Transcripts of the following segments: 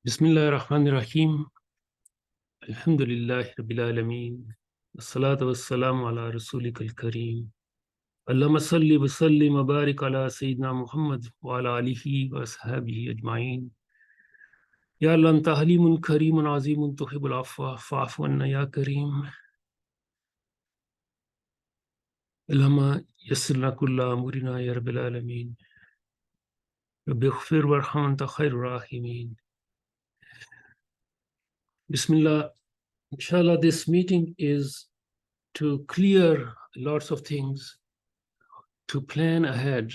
Bismillah ar-Rahman ar-Rahim. Alhamdulillah Rabbil Alameen. As-salatu was-salamu ala Rasulika al-Kareem. Allahumma salli wa sallim wa barik ala Sayyidina Muhammad wa ala alihi wa ashabihi ajma'in. Ya Allah anta halimun kareemun azimun tuhibbul afwa fa'fu anna ya Kareem. Allahumma yassir lana kulla amrina ya Rabbil Alameen. Rabbi ighfir warham anta khairur rahimin. Bismillah. Inshallah, this meeting is to clear lots of things, to plan ahead,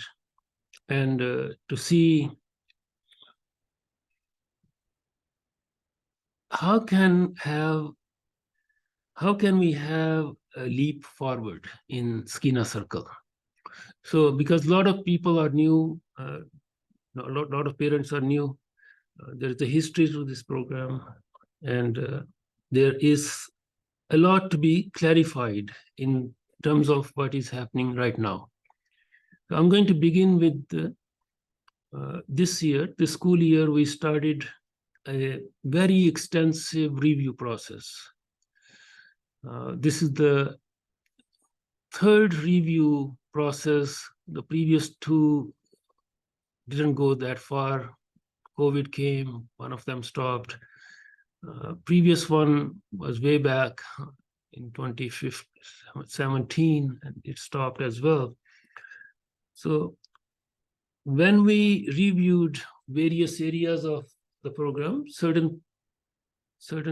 and to see how can we have a leap forward in Sakinah circle. So because a lot of people are new, a lot of parents are new, there is a history to this program, and there is a lot to be clarified in terms of what is happening right now. So I'm going to begin with this year, the school year, we started a very extensive review process. This is the third review process. The previous two didn't go that far. COVID came, one of them stopped. Previous one was way back in 2017, and it stopped as well. So when we reviewed various areas of the program, certain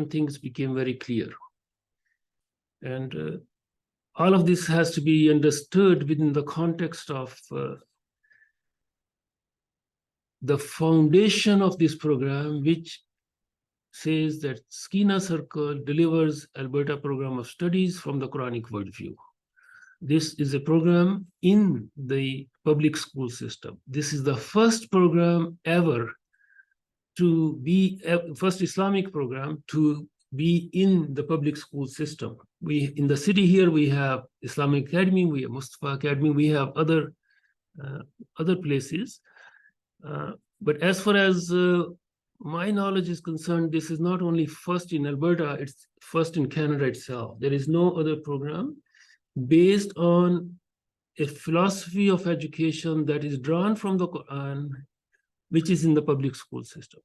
things became very clear. And all of this has to be understood within the context of the foundation of this program, which says that Sakinah Circle delivers Alberta Program of Studies from the Quranic worldview. This is a program in the public school system. This is the first program ever to be, first Islamic program to be in the public school system. In the city here, we have Islamic Academy, we have Mustafa Academy, we have other places. But as far as my knowledge is concerned, this is not only first in Alberta, it's first in Canada itself. There is no other program based on a philosophy of education that is drawn from the Quran, which is in the public school system.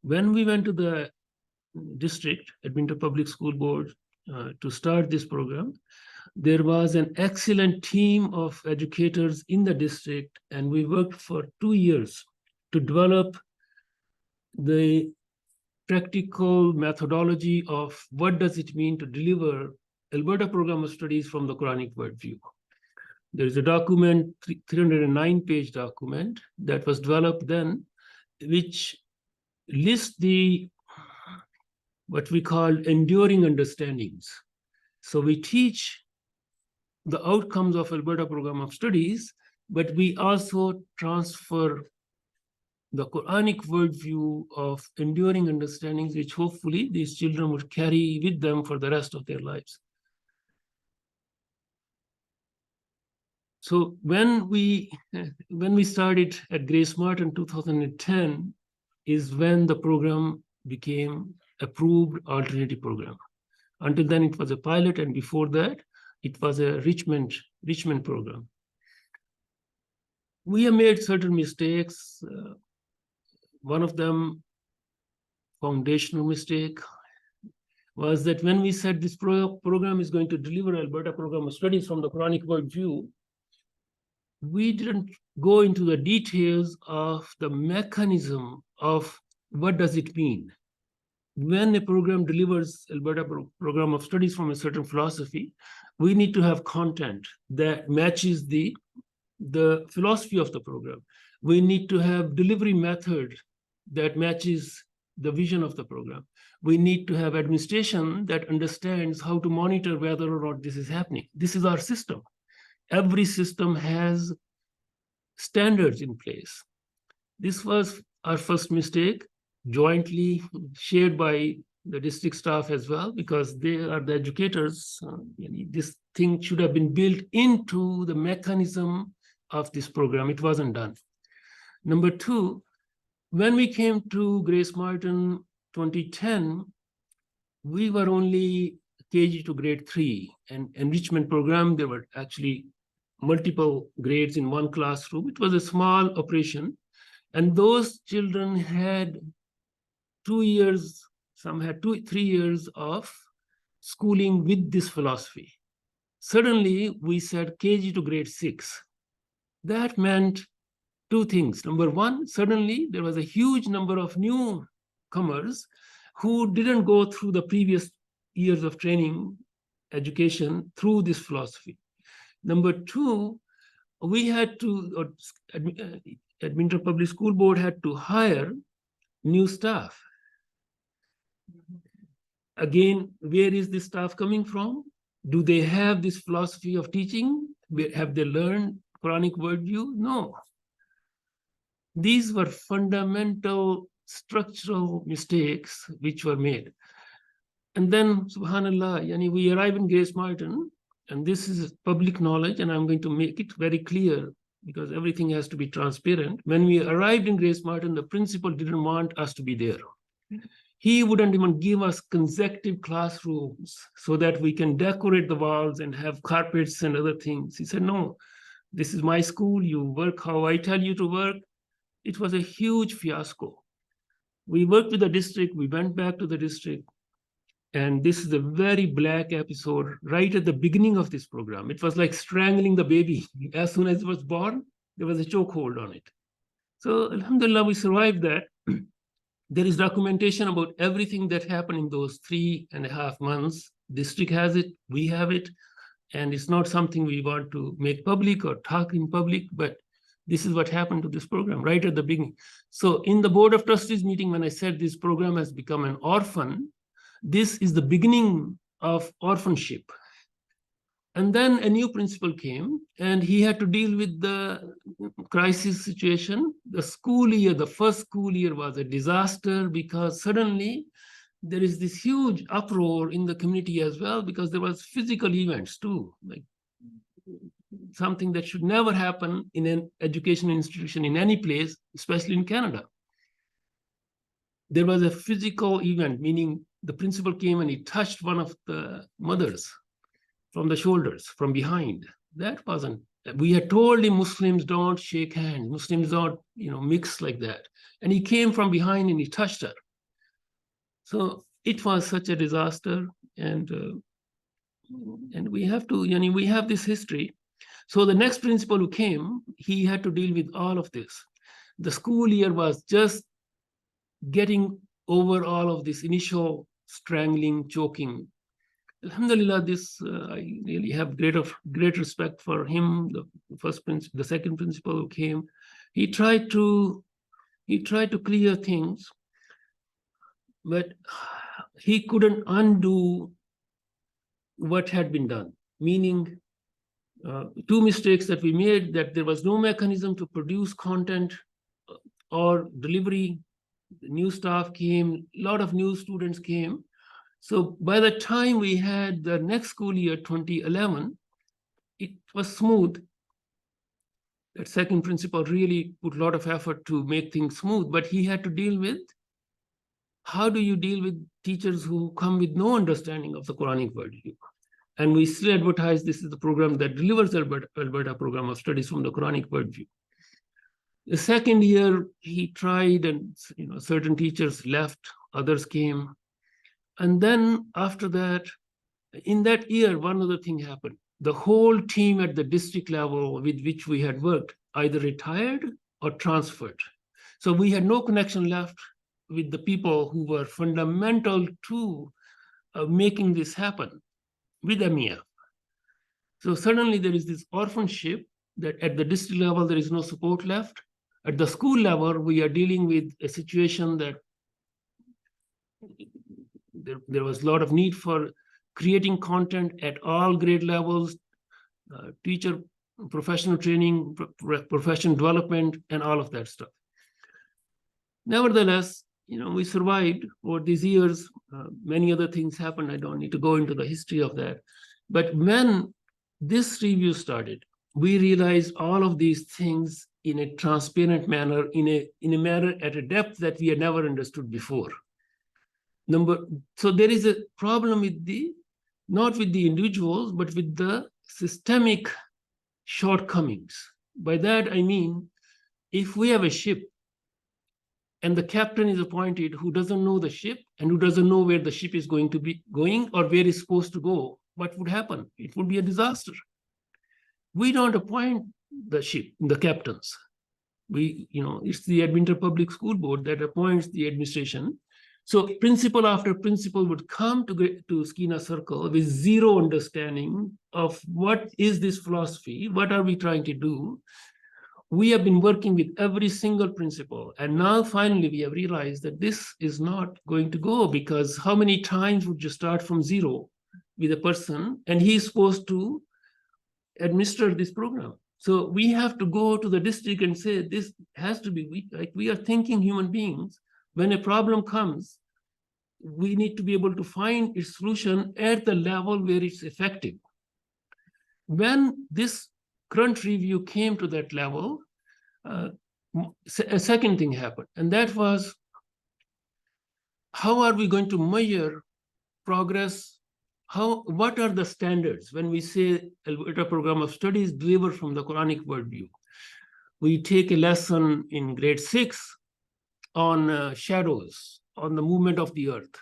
When we went to the district, Edmonton Public School Board, to start this program, there was an excellent team of educators in the district, and we worked for 2 years to develop the practical methodology of what does it mean to deliver Alberta Program of Studies from the Quranic worldview. There is a document, 309-page document that was developed then, which lists what we call enduring understandings. So we teach the outcomes of Alberta Program of Studies, but we also transfer the Quranic worldview of enduring understandings, which hopefully these children would carry with them for the rest of their lives. So when we started at Grace Martin in 2010 is when the program became approved alternative program. Until then, it was a pilot, and before that, it was a Richmond program. We have made certain mistakes. One of them, foundational mistake, was that when we said this program is going to deliver Alberta Program of Studies from the Quranic worldview, we didn't go into the details of the mechanism of what does it mean. When a program delivers Alberta Program of Studies from a certain philosophy, we need to have content that matches the philosophy of the program. We need to have delivery method that matches the vision of the program. We need to have administration that understands how to monitor whether or not this is happening. This is our system. Every system has standards in place. This was our first mistake, jointly shared by the district staff as well, because they are the educators. This thing should have been built into the mechanism of this program. It wasn't done. Number two, When we came to Grace Martin 2010, we were only KG to grade 3, and enrichment program. There were actually multiple grades in one classroom. It was a small operation, and those children had 2 years, some had 3 years of schooling with this philosophy. Suddenly, we said KG to grade 6. That meant two things. Number one, suddenly there was a huge number of newcomers who didn't go through the previous years of training, education through this philosophy. Number two, we had to, Edmonton Public School Board had to hire new staff. Again, where is this staff coming from? Do they have this philosophy of teaching? Have they learned Quranic worldview? No. These were fundamental structural mistakes which were made. And then, subhanAllah, we arrive in Grace Martin, and this is public knowledge, and I'm going to make it very clear because everything has to be transparent. When we arrived in Grace Martin, the principal didn't want us to be there. He wouldn't even give us consecutive classrooms so that we can decorate the walls and have carpets and other things. He said, no, this is my school. You work how I tell you to work. It was a huge fiasco. We worked with the district. We went back to the district. And this is a very black episode right at the beginning of this program. It was like strangling the baby. As soon as it was born, there was a chokehold on it. So alhamdulillah, we survived that. There is documentation about everything that happened in those 3.5 months. District has it, we have it, and it's not something we want to make public or talk in public, but this is what happened to this program right at the beginning. So in the Board of Trustees meeting, when I said this program has become an orphan, this is the beginning of orphanship. And then a new principal came, and he had to deal with the crisis situation. The school year, the first school year was a disaster because suddenly there is this huge uproar in the community as well, because there was physical events too, like something that should never happen in an educational institution in any place, especially in Canada. There was a physical event, meaning the principal came and he touched one of the mothers from the shoulders, from behind. That wasn't, we had told him Muslims don't shake hands, Muslims don't, mix like that. And he came from behind and he touched her. So it was such a disaster, and we have to, we have this history. So the next principal who came, he had to deal with all of this. The school year was just getting over all of this initial strangling, choking. Alhamdulillah, this I really have great respect for him. The second principal who came, he tried to clear things, but he couldn't undo what had been done. Meaning, two mistakes that we made: that there was no mechanism to produce content or delivery. New staff came, a lot of new students came. So by the time we had the next school year, 2011, it was smooth. That second principal really put a lot of effort to make things smooth, but he had to deal with, how do you deal with teachers who come with no understanding of the Quranic worldview? And we still advertise this is the program that delivers Alberta Program of Studies from the Quranic worldview. The second year, he tried, and certain teachers left, others came. And then after that, in that year, one other thing happened. The whole team at the district level with which we had worked either retired or transferred. So we had no connection left with the people who were fundamental to making this happen with EMEA. So suddenly there is this orphanship that at the district level, there is no support left. At the school level, we are dealing with a situation that there was a lot of need for creating content at all grade levels, teacher professional training, professional development, and all of that stuff. Nevertheless, we survived over these years. Many other things happened. I don't need to go into the history of that. But when this review started, we realized all of these things in a transparent manner, in a manner at a depth that we had never understood before. So there is a problem with not with the individuals, but with the systemic shortcomings. By that, I mean, if we have a ship and the captain is appointed who doesn't know the ship and who doesn't know where the ship is going to be going or where it's supposed to go, what would happen? It would be a disaster. We don't appoint the captains. It's the Edmonton Public School Board that appoints the administration. So principal after principal would come to Sakinah Circle with zero understanding of what is this philosophy, what are we trying to do. We have been working with every single principal, and now finally we have realized that this is not going to go, because how many times would you start from zero with a person and he's supposed to administer this program? So we have to go to the district and say, this has to be, we are thinking human beings. When a problem comes, we need to be able to find its solution at the level where it's effective. When this current review came to that level, a second thing happened, and that was, how are we going to measure progress? What are the standards when we say Alberta Program of Studies deliver from the Quranic worldview? We take a lesson in grade 6 on shadows, on the movement of the earth.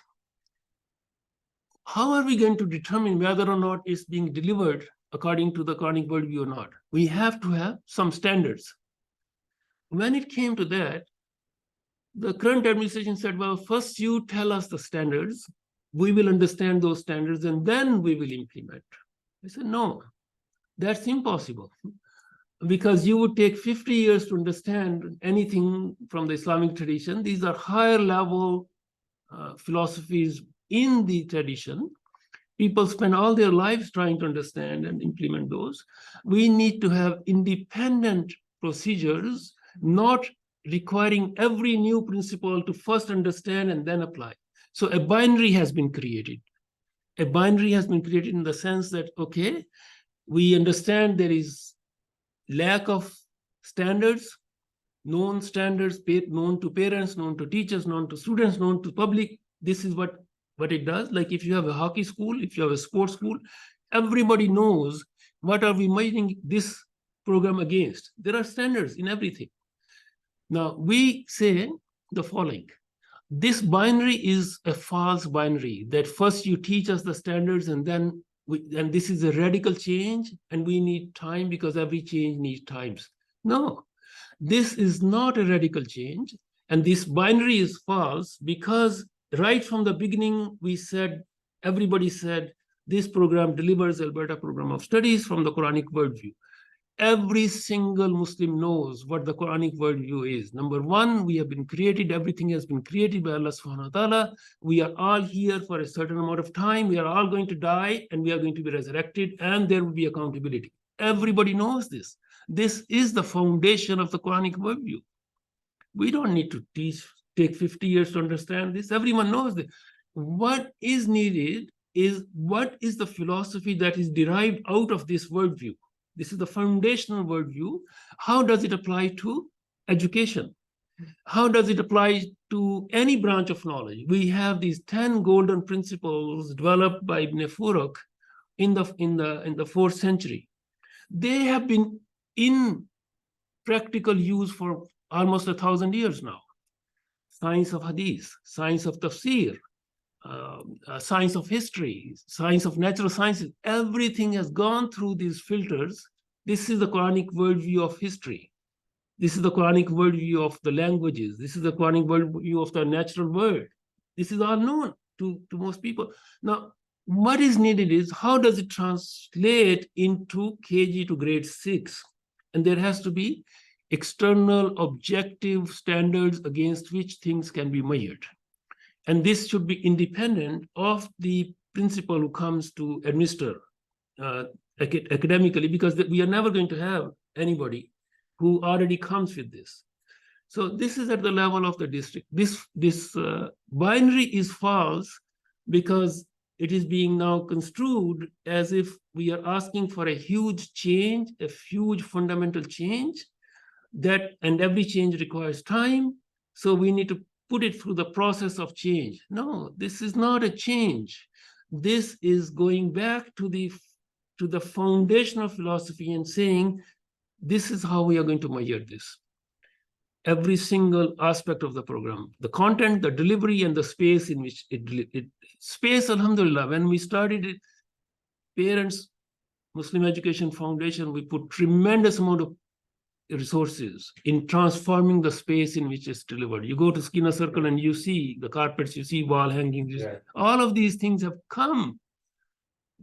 How are we going to determine whether or not it's being delivered according to the Quranic worldview or not? We have to have some standards. When it came to that, the current administration said, well, first you tell us the standards, we will understand those standards, and then we will implement. I said, no, that's impossible, because you would take 50 years to understand anything from the Islamic tradition. These are higher level philosophies in the tradition. People spend all their lives trying to understand and implement those. We need to have independent procedures, not requiring every new principle to first understand and then apply. So a binary has been created. A binary has been created in the sense that, okay, we understand there is lack of standards, known to parents, known to teachers, known to students, known to public. This is what it does. Like if you have a hockey school, if you have a sports school, everybody knows what are we measuring this program against. There are standards in everything. Now, we say the following. This binary is a false binary, that first you teach us the standards and then and this is a radical change and we need time because every change needs times. No, this is not a radical change, and this binary is false because right from the beginning everybody said this program delivers Alberta Program of Studies from the Quranic worldview. Every single Muslim knows what the Quranic worldview is. Number one, everything has been created by Allah subhanahu wa ta'ala. We are all here for a certain amount of time. We are all going to die and we are going to be resurrected, and there will be accountability. Everybody knows this. This is the foundation of the Quranic worldview. We don't need to take 50 years to understand this. Everyone knows this. What is needed is, what is the philosophy that is derived out of this worldview? This is the foundational worldview. How does it apply to education? How does it apply to any branch of knowledge? We have these 10 golden principles developed by Ibn Furuk in the 4th century. They have been in practical use for almost 1,000 years now. Science of hadith, science of tafsir, science of history, science of natural sciences, everything has gone through these filters. This is the Quranic worldview of history. This is the Quranic worldview of the languages. This is the Quranic worldview of the natural world. This is all known to most people. Now, what is needed is, how does it translate into KG to grade 6? And there has to be external objective standards against which things can be measured. And this should be independent of the principal who comes to administer academically, because we are never going to have anybody who already comes with this. So this is at the level of the district. This binary is false because it is being now construed as if we are asking for a huge change, a huge fundamental change. and every change requires time. So we need to put it through the process of change. No, this is not a change. This is going back to the foundational philosophy and saying, this is how we are going to measure this. Every single aspect of the program, the content, the delivery, and the space in which space, alhamdulillah, when we started it, Parents Muslim Education Foundation, we put tremendous amount of resources in transforming the space in which it's delivered. You go to Sakinah Circle and you see the carpets, you see wall hangings. Yeah. All of these things have come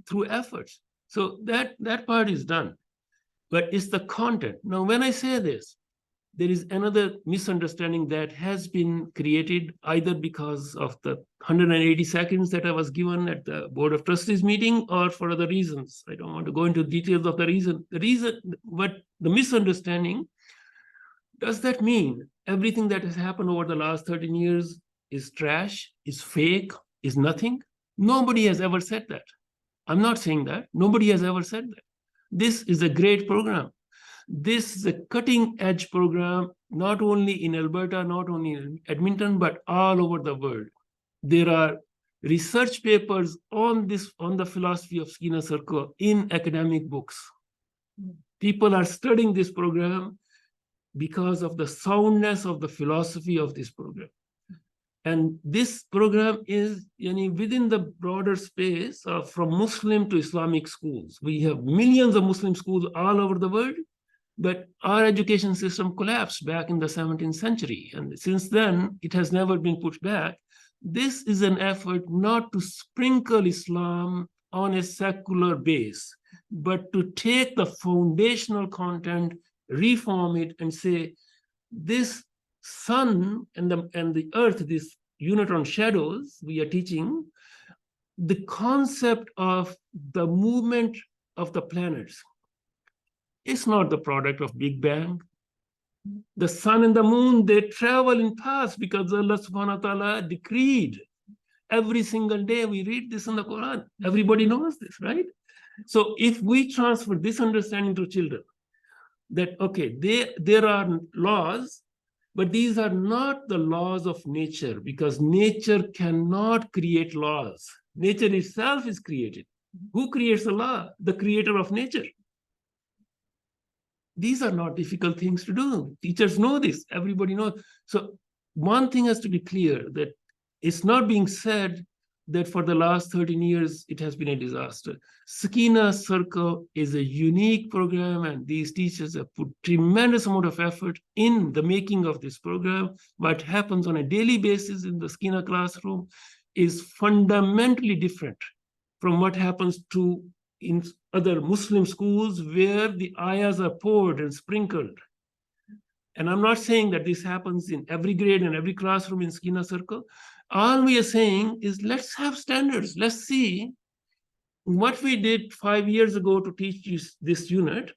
through efforts. So that part is done. But it's the content. Now, when I say this, there is another misunderstanding that has been created either because of the 180 seconds that I was given at the Board of Trustees meeting or for other reasons. I don't want to go into details of the reason. But the misunderstanding, does that mean everything that has happened over the last 13 years is trash, is fake, is nothing? Nobody has ever said that. I'm not saying that. Nobody has ever said that. This is a great program. This is a cutting-edge program, not only in Alberta, not only in Edmonton, but all over the world. There are research papers on the philosophy of Sakinah Circle in academic books. People are studying this program because of the soundness of the philosophy of this program. And this program is within the broader space of from Muslim to Islamic schools. We have millions of Muslim schools all over the world, but our education system collapsed back in the 17th century. And since then, it has never been put back. This is an effort not to sprinkle Islam on a secular base, but to take the foundational content, reform it, and say, this sun and the earth, this unit on shadows, we are teaching the concept of the movement of the planets. It's not the product of Big Bang. The sun and the moon, they travel in paths because Allah subhanahu wa ta'ala decreed. Every single day we read this in the Quran. Everybody knows this, right? So if we transfer this understanding to children, that, okay, there are laws, but these are not the laws of nature, because nature cannot create laws. Nature itself is created. Who creates a law? The creator of nature. These are not difficult things to do. Teachers know this. Everybody knows. So one thing has to be clear, that it's not being said that for the last 13 years, it has been a disaster. Sakinah Circle is a unique program, and these teachers have put tremendous amount of effort in the making of this program. What happens on a daily basis in the Sakinah classroom is fundamentally different from what happens in other Muslim schools where the ayahs are poured and sprinkled. And I'm not saying that this happens in every grade and every classroom in Sakinah Circle. All we are saying is, let's have standards. Let's see what we did 5 years ago to teach this unit.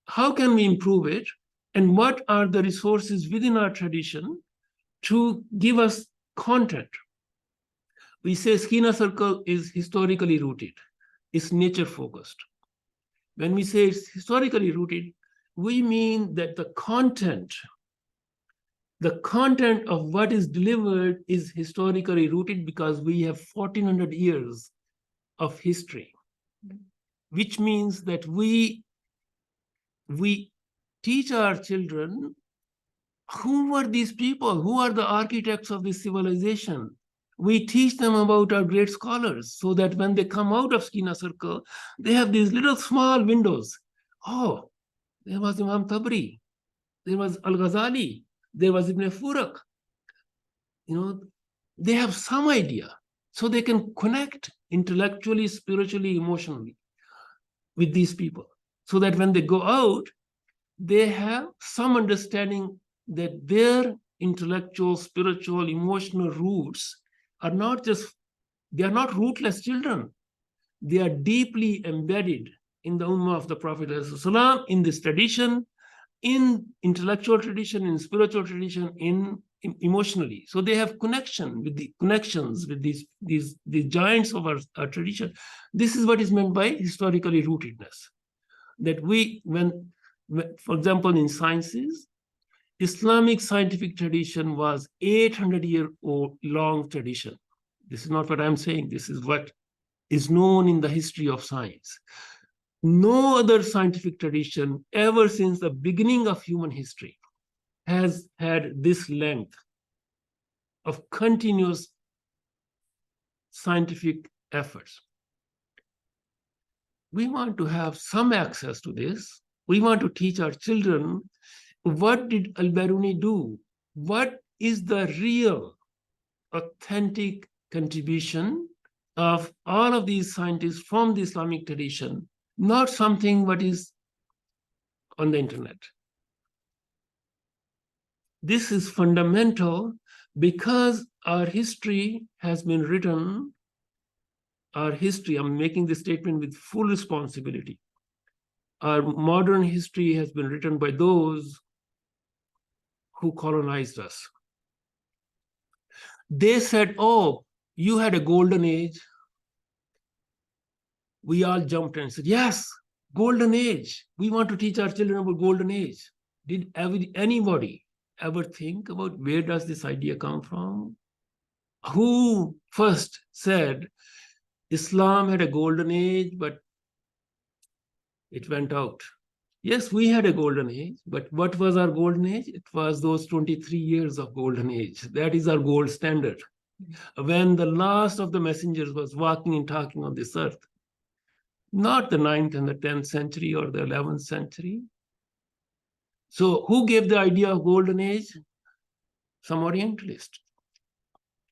How can we improve it? And what are the resources within our tradition to give us content? We say Sakinah Circle is historically rooted. It's nature-focused. When we say it's historically rooted, we mean that the content of what is delivered is historically rooted, because we have 1400 years of history, which means that we teach our children who were these people, who are the architects of this civilization. We teach them about our great scholars, so that when they come out of Sakinah Circle, they have these little small windows. Oh, there was Imam Tabri, there was Al-Ghazali, there was Ibn Furak. They have some idea, so they can connect intellectually, spiritually, emotionally with these people, so that when they go out, they have some understanding that their intellectual, spiritual, emotional roots are not rootless children. They are deeply embedded in the Ummah of the Prophet ﷺ, in this tradition, in intellectual tradition, in spiritual tradition, in emotionally. So they have connections with these giants of our tradition. This is what is meant by historically rootedness. That when, for example, in sciences, Islamic scientific tradition was 800-year-old long tradition. This is not what I'm saying. This is what is known in the history of science. No other scientific tradition ever since the beginning of human history has had this length of continuous scientific efforts. We want to have some access to this. We want to teach our children, what did Al-Biruni do? What is the real, authentic contribution of all of these scientists from the Islamic tradition, not something what is on the internet. This is fundamental because our history has been written, our history, I'm making this statement with full responsibility. Our modern history has been written by those who colonized us. They said, oh, you had a golden age. We all jumped and said, yes, golden age. We want to teach our children about golden age. Did anybody ever think about where does this idea come from? Who first said Islam had a golden age, but it went out? Yes, we had a golden age, but what was our golden age? It was those 23 years of golden age. That is our gold standard. When the last of the messengers was walking and talking on this earth, not the 9th and the 10th century or the 11th century. So who gave the idea of golden age? Some Orientalist.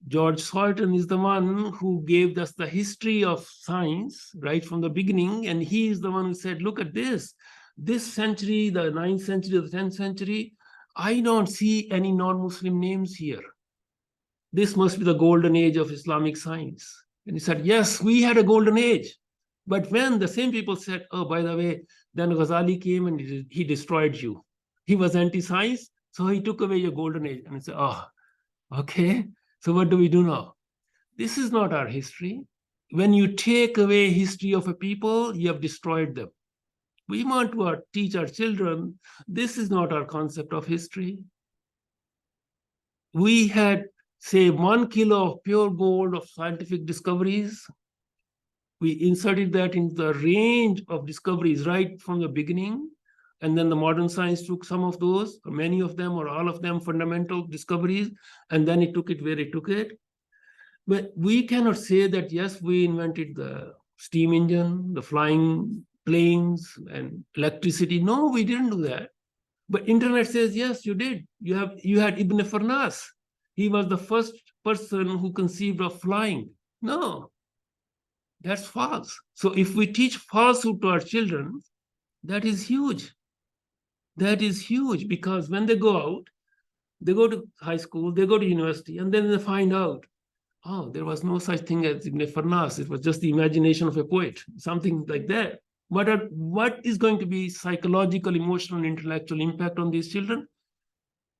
George Salton is the one who gave us the history of science right from the beginning, and he is the one who said, look at this century, the 9th century, the 10th century, I don't see any non-Muslim names here. This must be the golden age of Islamic science. And he said, yes, we had a golden age. But when the same people said, oh, by the way, then Ghazali came and he destroyed you. He was anti-science, so he took away your golden age. And I said, oh, okay, so what do we do now? This is not our history. When you take away history of a people, you have destroyed them. We want to teach our children, this is not our concept of history. We had, say, 1 kilo of pure gold of scientific discoveries. We inserted that in the range of discoveries right from the beginning. And then the modern science took some of those, or many of them, or all of them, fundamental discoveries, and then it took it where it took it. But we cannot say that, yes, we invented the steam engine, the flying planes, and electricity. No, we didn't do that. But internet says, yes, you did. You had Ibn Farnas. He was the first person who conceived of flying. No, that's false. So if we teach falsehood to our children, that is huge. That is huge, because when they go out, they go to high school, they go to university, and then they find out, oh, there was no such thing as Ibn Farnas. It was just the imagination of a poet, something like that. What is going to be psychological, emotional, and intellectual impact on these children?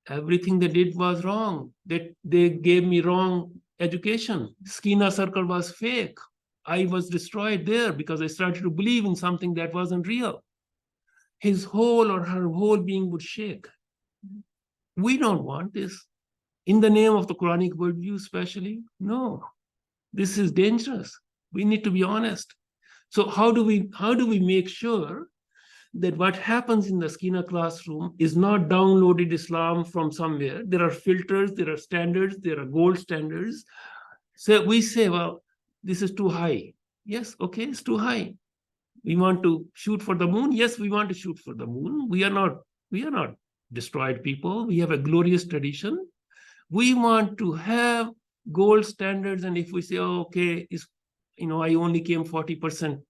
Everything they did was wrong. They gave me wrong education. Sakinah circle was fake. I was destroyed there because I started to believe in something that wasn't real. His whole or her whole being would shake. We don't want this. In the name of the Quranic worldview, especially, no. This is dangerous. We need to be honest. So how do we make sure that what happens in the Sakinah classroom is not downloaded Islam from somewhere? There are filters, there are standards, there are gold standards. So we say, well, this is too high. Yes, okay, it's too high. We want to shoot for the moon. Yes, we want to shoot for the moon. We are not destroyed people. We have a glorious tradition. We want to have gold standards. And if we say, oh, okay, I only came 40%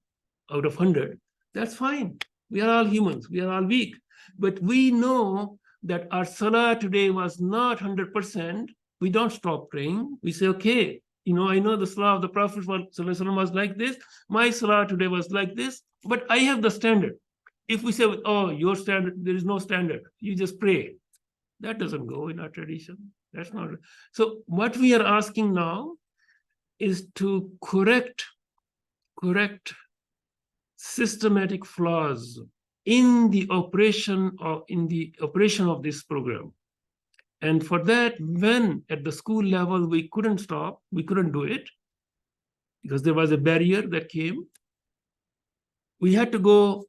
out of 100, that's fine. We are all humans. We are all weak. But we know that our salah today was not 100%. We don't stop praying. We say, okay, I know the salah of the Prophet was like this. My salah today was like this, but I have the standard. If we say, oh, your standard, there is no standard, you just pray. That doesn't go in our tradition. That's not. So what we are asking now is to correct systematic flaws in the operation of this program. And for that, when at the school level we couldn't stop, we couldn't do it because there was a barrier that came, we had to go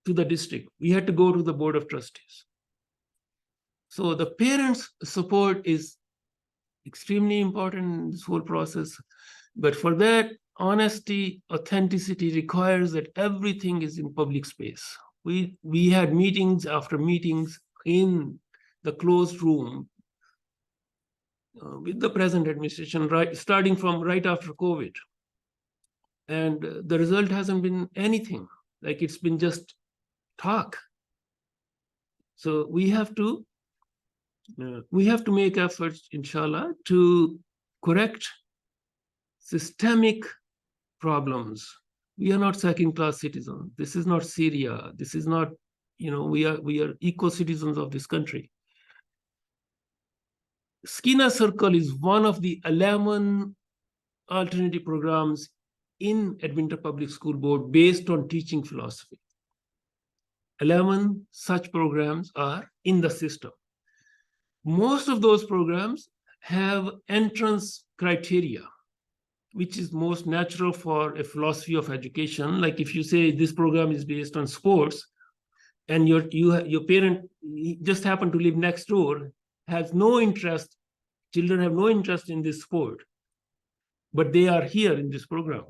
to the district. We had to go to the Board of Trustees. So the parents' support is extremely important in this whole process. But for that, honesty, authenticity requires that everything is in public space. We had meetings after meetings in the closed room with the present administration, starting from right after COVID. And the result hasn't been anything. Like, it's been just talk. So we have to make efforts, inshallah, to correct systemic problems. We are not second-class citizens. This is not Syria. This is not, we are equal citizens of this country. Sakinah Circle is one of the 11 alternative programs in Edmonton Public School Board based on teaching philosophy. 11 such programs are in the system. Most of those programs have entrance criteria, which is most natural for a philosophy of education. Like if you say this program is based on sports, and your parent just happen to live next door, has no interest, children have no interest in this sport, but they are here in this program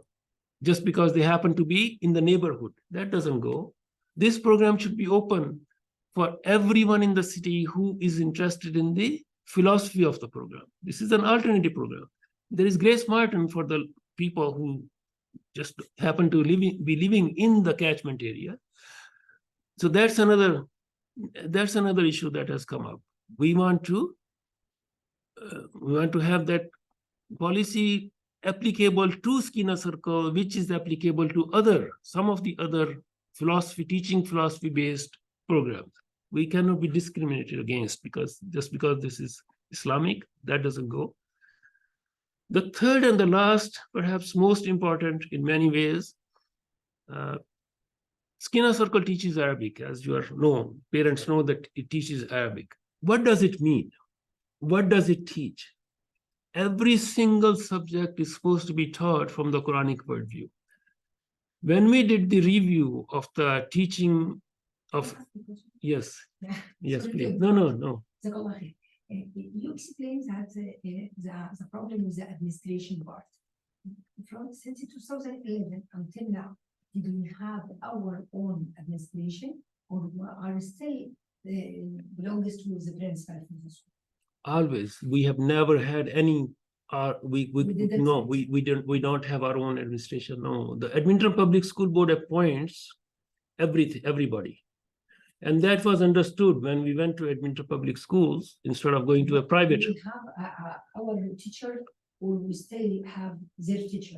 just because they happen to be in the neighborhood. That doesn't go. This program should be open for everyone in the city who is interested in the philosophy of the program. This is an alternative program. There is Grace Martin for the people who just happen to be living in the catchment area. So that's another issue that has come up. We want to have that policy applicable to Sakinah Circle, which is applicable to some of the other teaching philosophy-based programs. We cannot be discriminated against just because this is Islamic. That doesn't go. The third and the last, perhaps most important in many ways, Sakinah Circle teaches Arabic, as you know. Parents know that it teaches Arabic. What does it mean? What does it teach? Every single subject is supposed to be taught from the Quranic worldview. When we did the review of the teaching of, yes, please. No. You explained that the problem is the administration part. Since 2011 until now, did we have our own administration, or are still belongs to the principal? Always. We have never had any. We don't have our own administration. No, the Edmonton Public School Board appoints everybody. And that was understood when we went to Edmonton Public Schools instead of going to a private. We have our teacher, or we still have their teach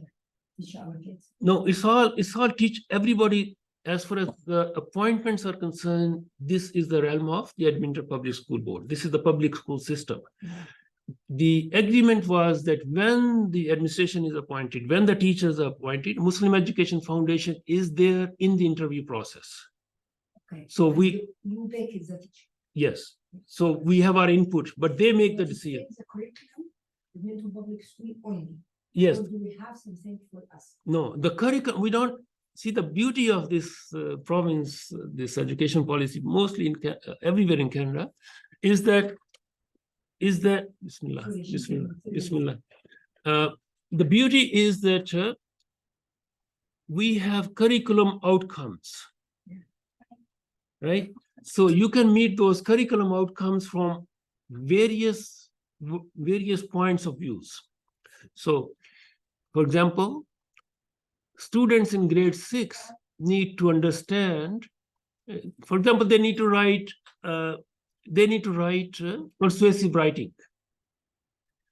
our kids? No, it's all teach everybody. As far as the appointments are concerned, this is the realm of the Edmonton Public School Board. This is the public school system. The agreement was that when the administration is appointed, when the teachers are appointed, Muslim Education Foundation is there in the interview process. Okay. So you make it the teacher. Yes. So we have our input, but they make the decision. The curriculum, Edmonton Public School only. Yes. Or do we have something for us? No, the curriculum, we don't see the beauty of this province, this education policy, mostly everywhere in Canada, is that Bismillah. The beauty is that we have curriculum outcomes, right? So you can meet those curriculum outcomes from various points of views. So, for example, students in grade 6 need to understand, for example, they need to write persuasive writing.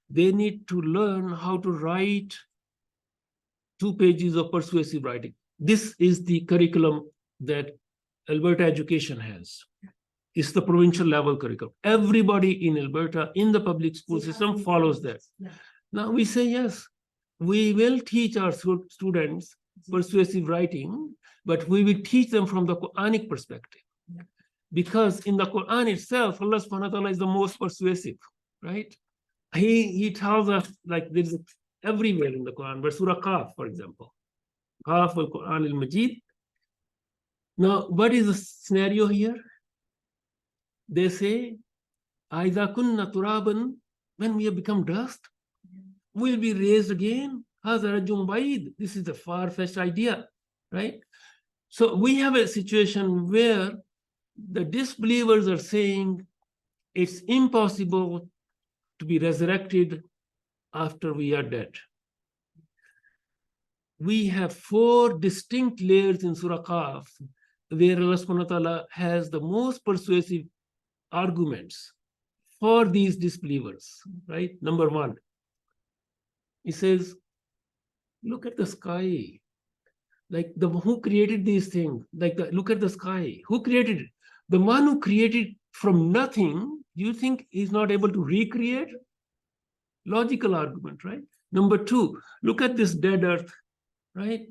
They need to learn how to write 2 pages of persuasive writing. This is the curriculum that Alberta Education has. It's the provincial level curriculum. Everybody in Alberta in the public school system follows that. Now we say, yes, we will teach our students persuasive writing, but we will teach them from the Quranic perspective. Because in the Quran itself, Allah subhanahu wa ta'ala is the most persuasive. right? He tells us, like, there's everywhere in the Quran, but Surah Qaf, for example, Qaf al-Quran al-Majid. Now, what is the scenario here? They say, Aida kunna turaban, when we have become dust, we'll be raised again. This is a far-fetched idea, right? So we have a situation where the disbelievers are saying it's impossible to be resurrected after we are dead. We have 4 distinct layers in Surah Qaf where Allah subhanahu wa ta'ala has the most persuasive arguments for these disbelievers, right? Number 1, he says, look at the sky. Like, who created these things? Like, look at the sky. Who created it? The one who created from nothing, you think he's not able to recreate? Logical argument, right? Number 2, look at this dead earth, right?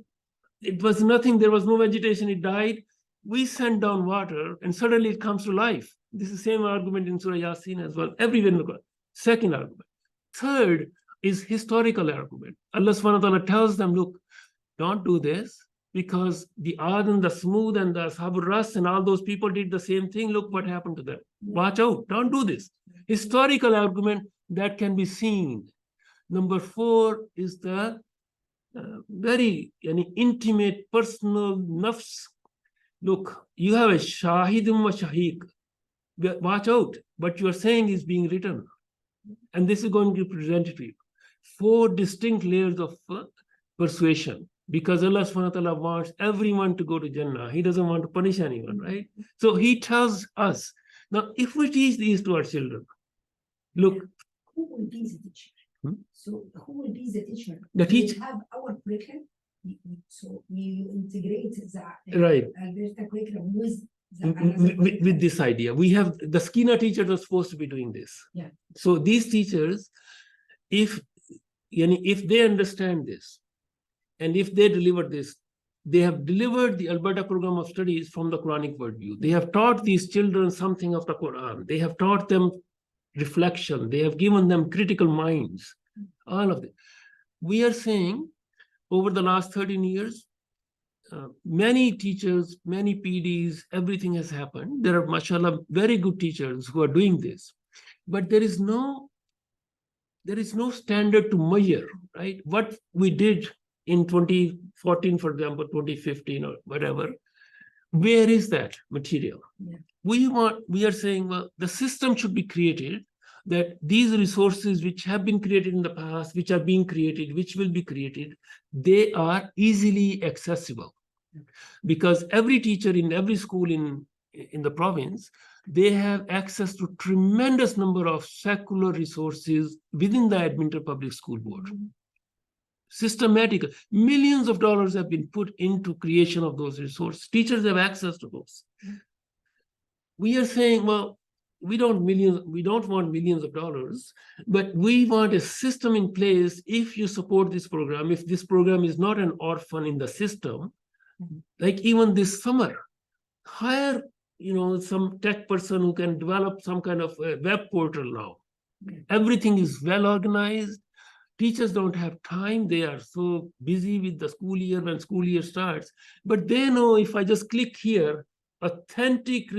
It was nothing. There was no vegetation. It died. We sent down water and suddenly it comes to life. This is the same argument in Surah Yasin as well. Everywhere in the Quran. Second argument. Third is historical argument. Allah subhanahu wa ta'ala tells them, look, don't do this, because the Ad and the Smooth and the Ashabul Ras and all those people did the same thing. Look what happened to them. Watch out. Don't do this. Historical argument that can be seen. Number 4 is the very intimate, personal nafs. Look, you have a shahidum wa shahiq. Watch out. What you are saying is being written. And this is going to be presented to you. 4 distinct layers of persuasion. Because Allah subhanahu wa ta'ala wants everyone to go to Jannah. He doesn't want to punish anyone, right? So he tells us, now if we teach these to our children, look. Who will be the teacher? So who will be the teacher? The teacher. We have our curriculum. So we integrate the right. Alberta curriculum with this idea. We have the Sakinah teachers are supposed to be doing this. Yeah. So these teachers, if they understand this, and if they deliver this, they have delivered the Alberta program of studies from the Quranic worldview. They have taught these children something of the Quran. They have taught them reflection. They have given them critical minds. All of it. We are saying over the last 13 years, many teachers, many PDs, everything has happened. There are, mashallah, very good teachers who are doing this. But there is no standard to measure, right? What we did in 2014, for example, 2015 or whatever, where is that material? Yeah. We are saying, well, the system should be created that these resources which have been created in the past, which are being created, which will be created, they are easily accessible. Because every teacher in every school in the province, they have access to tremendous number of secular resources within the Edmonton Public School Board. Systematic, millions of dollars have been put into creation of those resources. Teachers have access to those. We are saying, well, we don't want millions of dollars, but we want a system in place. If you support this program, if this program is not an orphan in the system, like even this summer, hire some tech person who can develop some kind of a web portal now. Everything is well organized. Teachers don't have time. They are so busy with the school year when school year starts. But they know if I just click here, authentic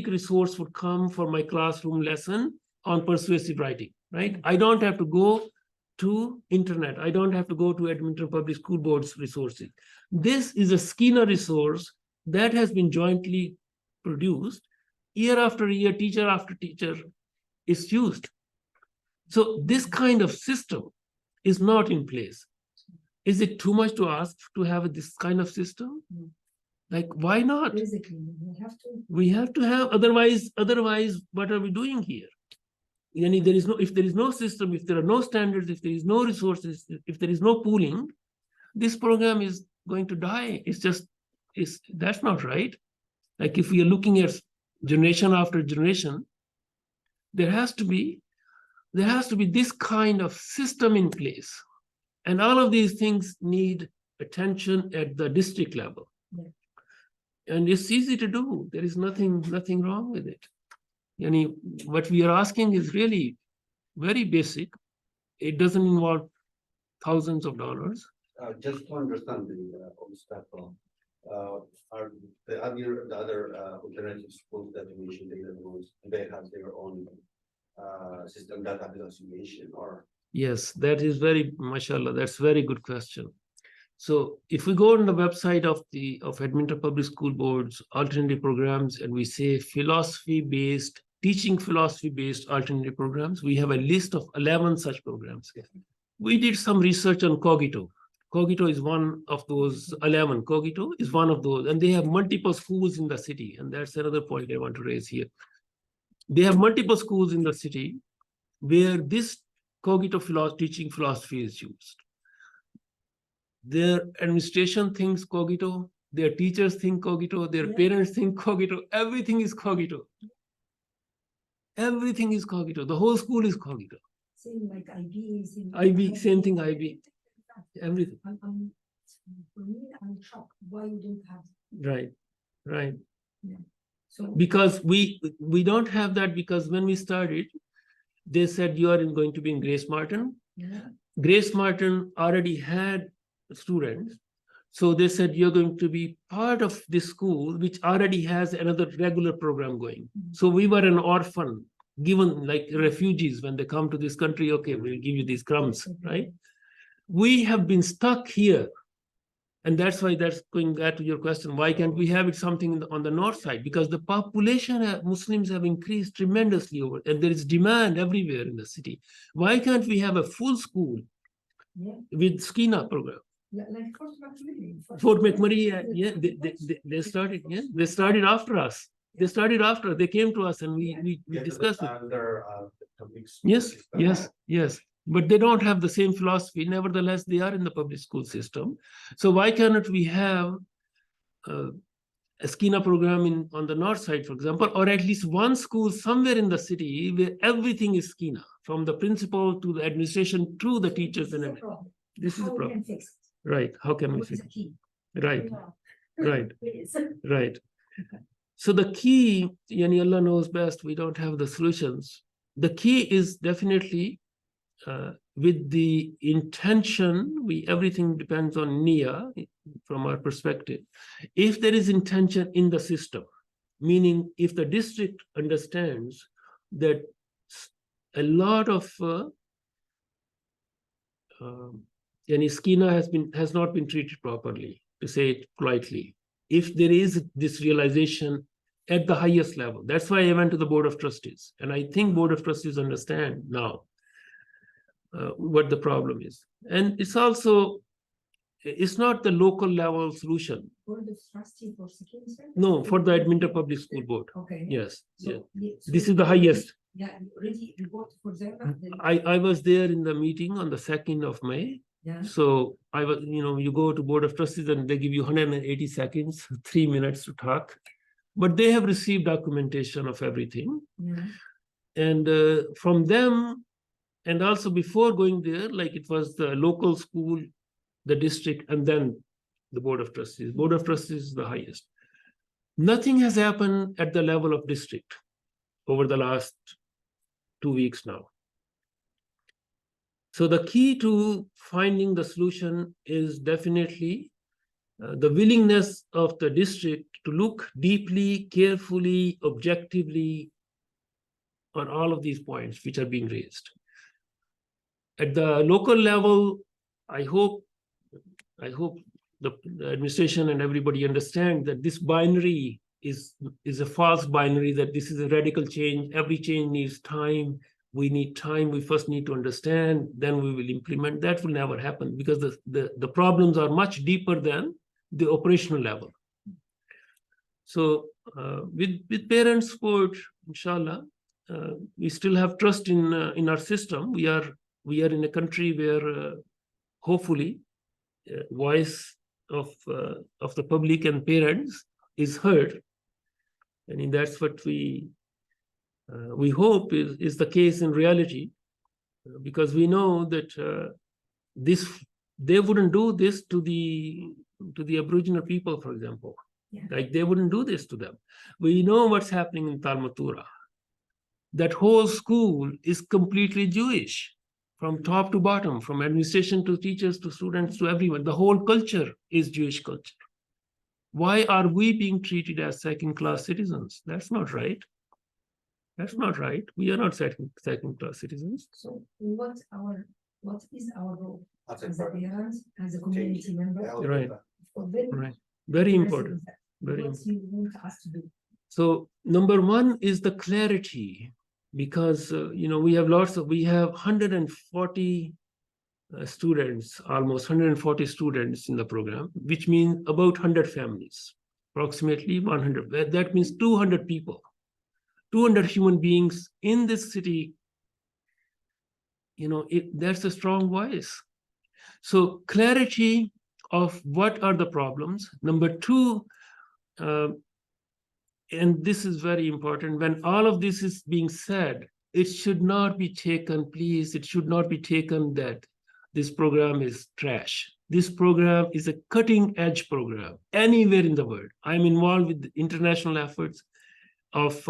resource would come for my classroom lesson on persuasive writing, right? I don't have to go to internet. I don't have to go to Edmonton Public School Board's resources. This is a Sakinah resource that has been jointly produced. Year after year, teacher after teacher is used. So this kind of system is not in place. Is it too much to ask to have this kind of system? Like, why not? Basically, we have to have, otherwise, what are we doing here? If there is no system, if there are no standards, if there is no resources, if there is no pooling, this program is going to die. That's not right. Like, if we are looking at generation after generation, there has to be this kind of system in place. And all of these things need attention at the district level. Yeah. And it's easy to do. There is nothing wrong with it. What we are asking is really very basic. It doesn't involve thousands of dollars. Just to understand the obstacle, are the other alternative schools that you mentioned, they have their own system data association or? Yes, that is very, mashallah, that's very good question. So if we go on the website of Edmonton Public School Board's alternative programs and we say teaching philosophy-based alternative programs, we have a list of 11 such programs. We did some research on Cogito. Cogito is one of those 11. Cogito is one of those, and they have multiple schools in the city. And that's another point I want to raise here. They have multiple schools in the city where this Cogito teaching philosophy is used. Their administration thinks Cogito, their teachers think Cogito, their parents think Cogito, everything is Cogito. Everything is Cogito. The whole school is Cogito. Same like IB. Same thing, IB. Everything. For me, I'm shocked. Why you don't have? Right. Yeah. So because we don't have that, because when we started, they said you are going to be in Grace Martin. yeah. Grace Martin already had students. So they said you're going to be part of this school, which already has another regular program going. So we were an orphan, given like refugees when they come to this country. Okay, we'll give you these crumbs, right? We have been stuck here. And that's why that's going back to your question. Why can't we have it something on the north side? Because the population of Muslims have increased tremendously over, and there is demand everywhere in the city. Why can't we have a full school with Sakinah program? Like Fort McMurray, they started. Yeah, they started after us. They came to us and we discussed it. Under public Yes. system. But they don't have the same philosophy. Nevertheless, they are in the public school system. So why cannot we have a Sakinah program on the north side, for example, or at least one school somewhere in the city where everything is Sakinah, from the principal to the administration to the teachers and everything. This is the problem. Right. How can we fix it? Right. So the key, Yani Allah knows best, we don't have the solutions. The key is definitely with the intention, everything depends on niyyah from our perspective. If there is intention in the system, meaning if the district understands that a lot of Sakinah has not been treated properly, to say it politely. If there is this realization at the highest level, that's why I went to the Board of Trustees, and I think Board of Trustees understand now what the problem is. And it's not the local level solution. Board of Trustees for Sakinah? No, for the Edmonton Public School Board. Okay. Yes. So, This is the highest. Yeah, you already report for them. I was there in the meeting on the 2nd of May. Yeah. So I was, you go to Board of Trustees and they give you 180 seconds, 3 minutes to talk. But they have received documentation of everything. Yeah. And from them, and also before going there, like it was the local school, the district, and then the Board of Trustees. Board of Trustees is the highest. Nothing has happened at the level of district over the last 2 weeks now. So the key to finding the solution is definitely the willingness of the district to look deeply, carefully, objectively on all of these points which are being raised. At the local level, I hope the administration and everybody understand that this binary is a false binary, that this is a radical change. Every change needs time. We need time. We first need to understand, then we will implement. That will never happen because the problems are much deeper than the operational level. So with parent support, inshallah, we still have trust in our system. We are in a country where hopefully voice of the public and parents is heard, and that's what we hope is the case in reality, because we know that they wouldn't do this to the Aboriginal people, for example. Yeah. Like they wouldn't do this to them. We know what's happening in Talmatura. that whole school is completely Jewish, from top to bottom, from administration to teachers to students to everyone. The whole culture is Jewish culture. Why are we being treated as second-class citizens? That's not right. That's not right. We are not second-class citizens. So what is our role As as a part of parent, as a community member? the Right. For very Right. Very interested important. in that. Very What you want us to do? So number one is the clarity, because we have 140 students, almost 140 students in the program, which means about 100 families, approximately 100. That means 200 people, 200 human beings in this city. That's a strong voice. So clarity of what are the problems. Number two, and this is very important, when all of this is being said, it should not be taken, please, it should not be taken that this program is trash. This program is a cutting edge program anywhere in the world. I'm involved with the international efforts of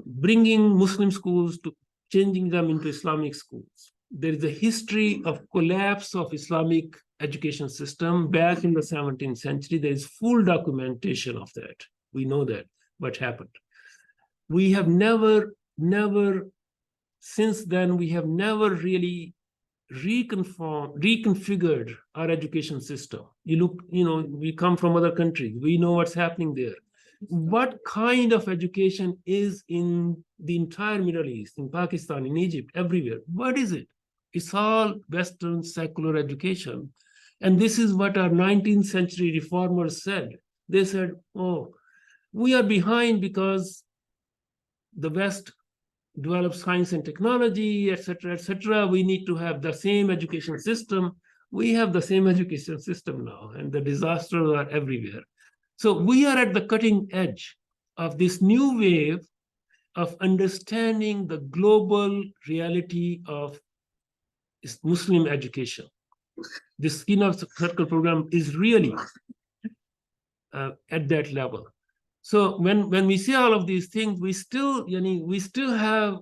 bringing Muslim schools to changing them into Islamic schools. There is a history of collapse of Islamic education system back in the 17th century. There is full documentation of that. We know that what happened. We have never, since then, we have never really reconfigured our education system. We come from other countries. We know what's happening there. What kind of education is in the entire Middle East, in Pakistan, in Egypt, everywhere? What is it? It's all Western secular education. And this is what our 19th century reformers said. They said, oh, we are behind because the West develops science and technology, etc., etc. We need to have the same education system. We have the same education system now, and the disasters are everywhere. So we are at the cutting edge of this new wave of understanding the global reality of Muslim education. This Sakinah Circle program is really at that level. So when we see all of these things, we still have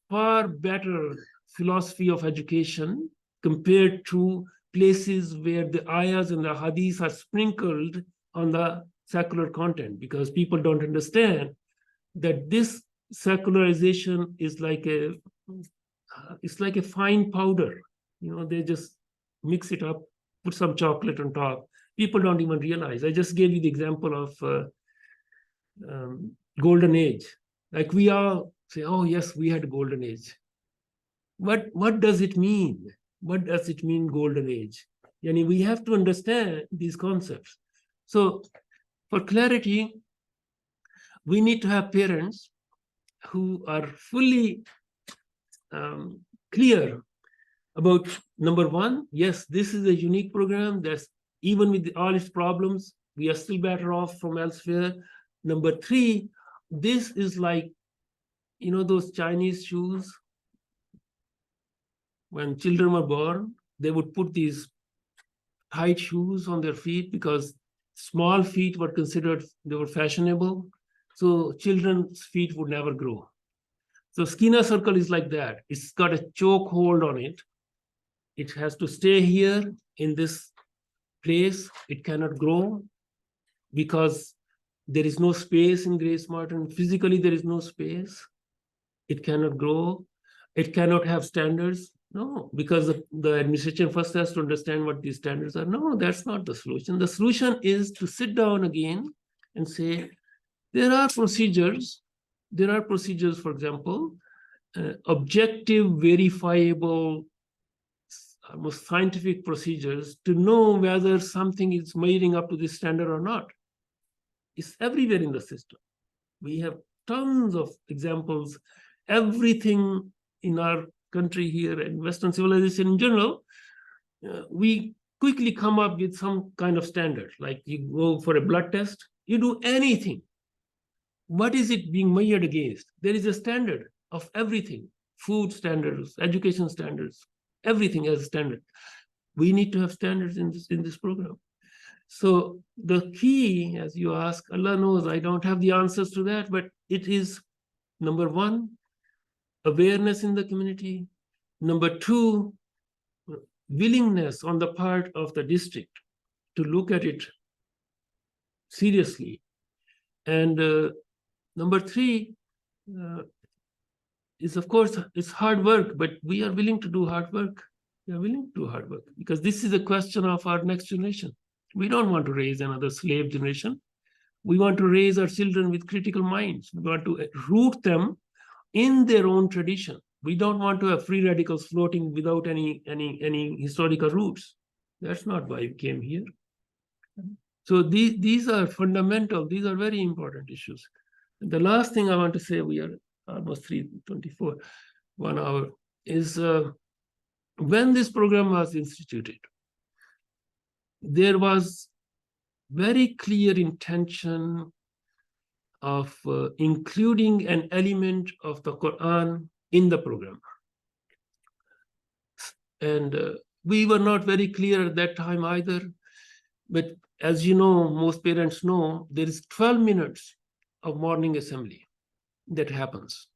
far better philosophy of education compared to places where the ayahs and the hadiths are sprinkled on the secular content, because people don't understand that this secularization is like a fine powder. They just mix it up, put some chocolate on top. People don't even realize. I just gave you the example of golden age. Like we all say, oh yes, we had a golden age. What does it mean? What does it mean, golden age? We have to understand these concepts. So for clarity, we need to have parents who are fully clear about, number one, yes, this is a unique program. That's even with all its problems, we are still better off from elsewhere. Number three, this is like, those Chinese shoes. When children were born, they would put these tight shoes on their feet because small feet were considered, they were fashionable. So children's feet would never grow. So Sakinah Circle is like that. It's got a choke hold on it. It has to stay here in this place. It cannot grow because there is no space in Grace Martin. Physically, there is no space. It cannot grow. It cannot have standards. No, because the administration first has to understand what these standards are. No, that's not the solution. The solution is to sit down again and say, there are procedures. There are procedures, for example, objective, verifiable, almost scientific procedures to know whether something is measuring up to this standard or not. It's everywhere in the system. We have tons of examples. Everything in our country here and Western civilization in general, we quickly come up with some kind of standard. Like you go for a blood test, you do anything. What is it being measured against? There is a standard of everything: food standards, education standards, everything as a standard. We need to have standards in this program. So the key, as you ask, Allah knows I don't have the answers to that, but it is Number one, awareness in the community. Number two, willingness on the part of the district to look at it seriously. And number three is, of course, it's hard work, but we are willing to do hard work. We are willing to do hard work because this is a question of our next generation. We don't want to raise another slave generation. We want to raise our children with critical minds. We want to root them in their own tradition. We don't want to have free radicals floating without any historical roots. That's not why we came here. So these are fundamental, these are very important issues. And the last thing I want to say, we are almost 3:24, 1 hour, is when this program was instituted, there was very clear intention of including an element of the Quran in the program. And we were not very clear at that time either. But as you know, most parents know, there is 12 minutes of morning assembly that happens.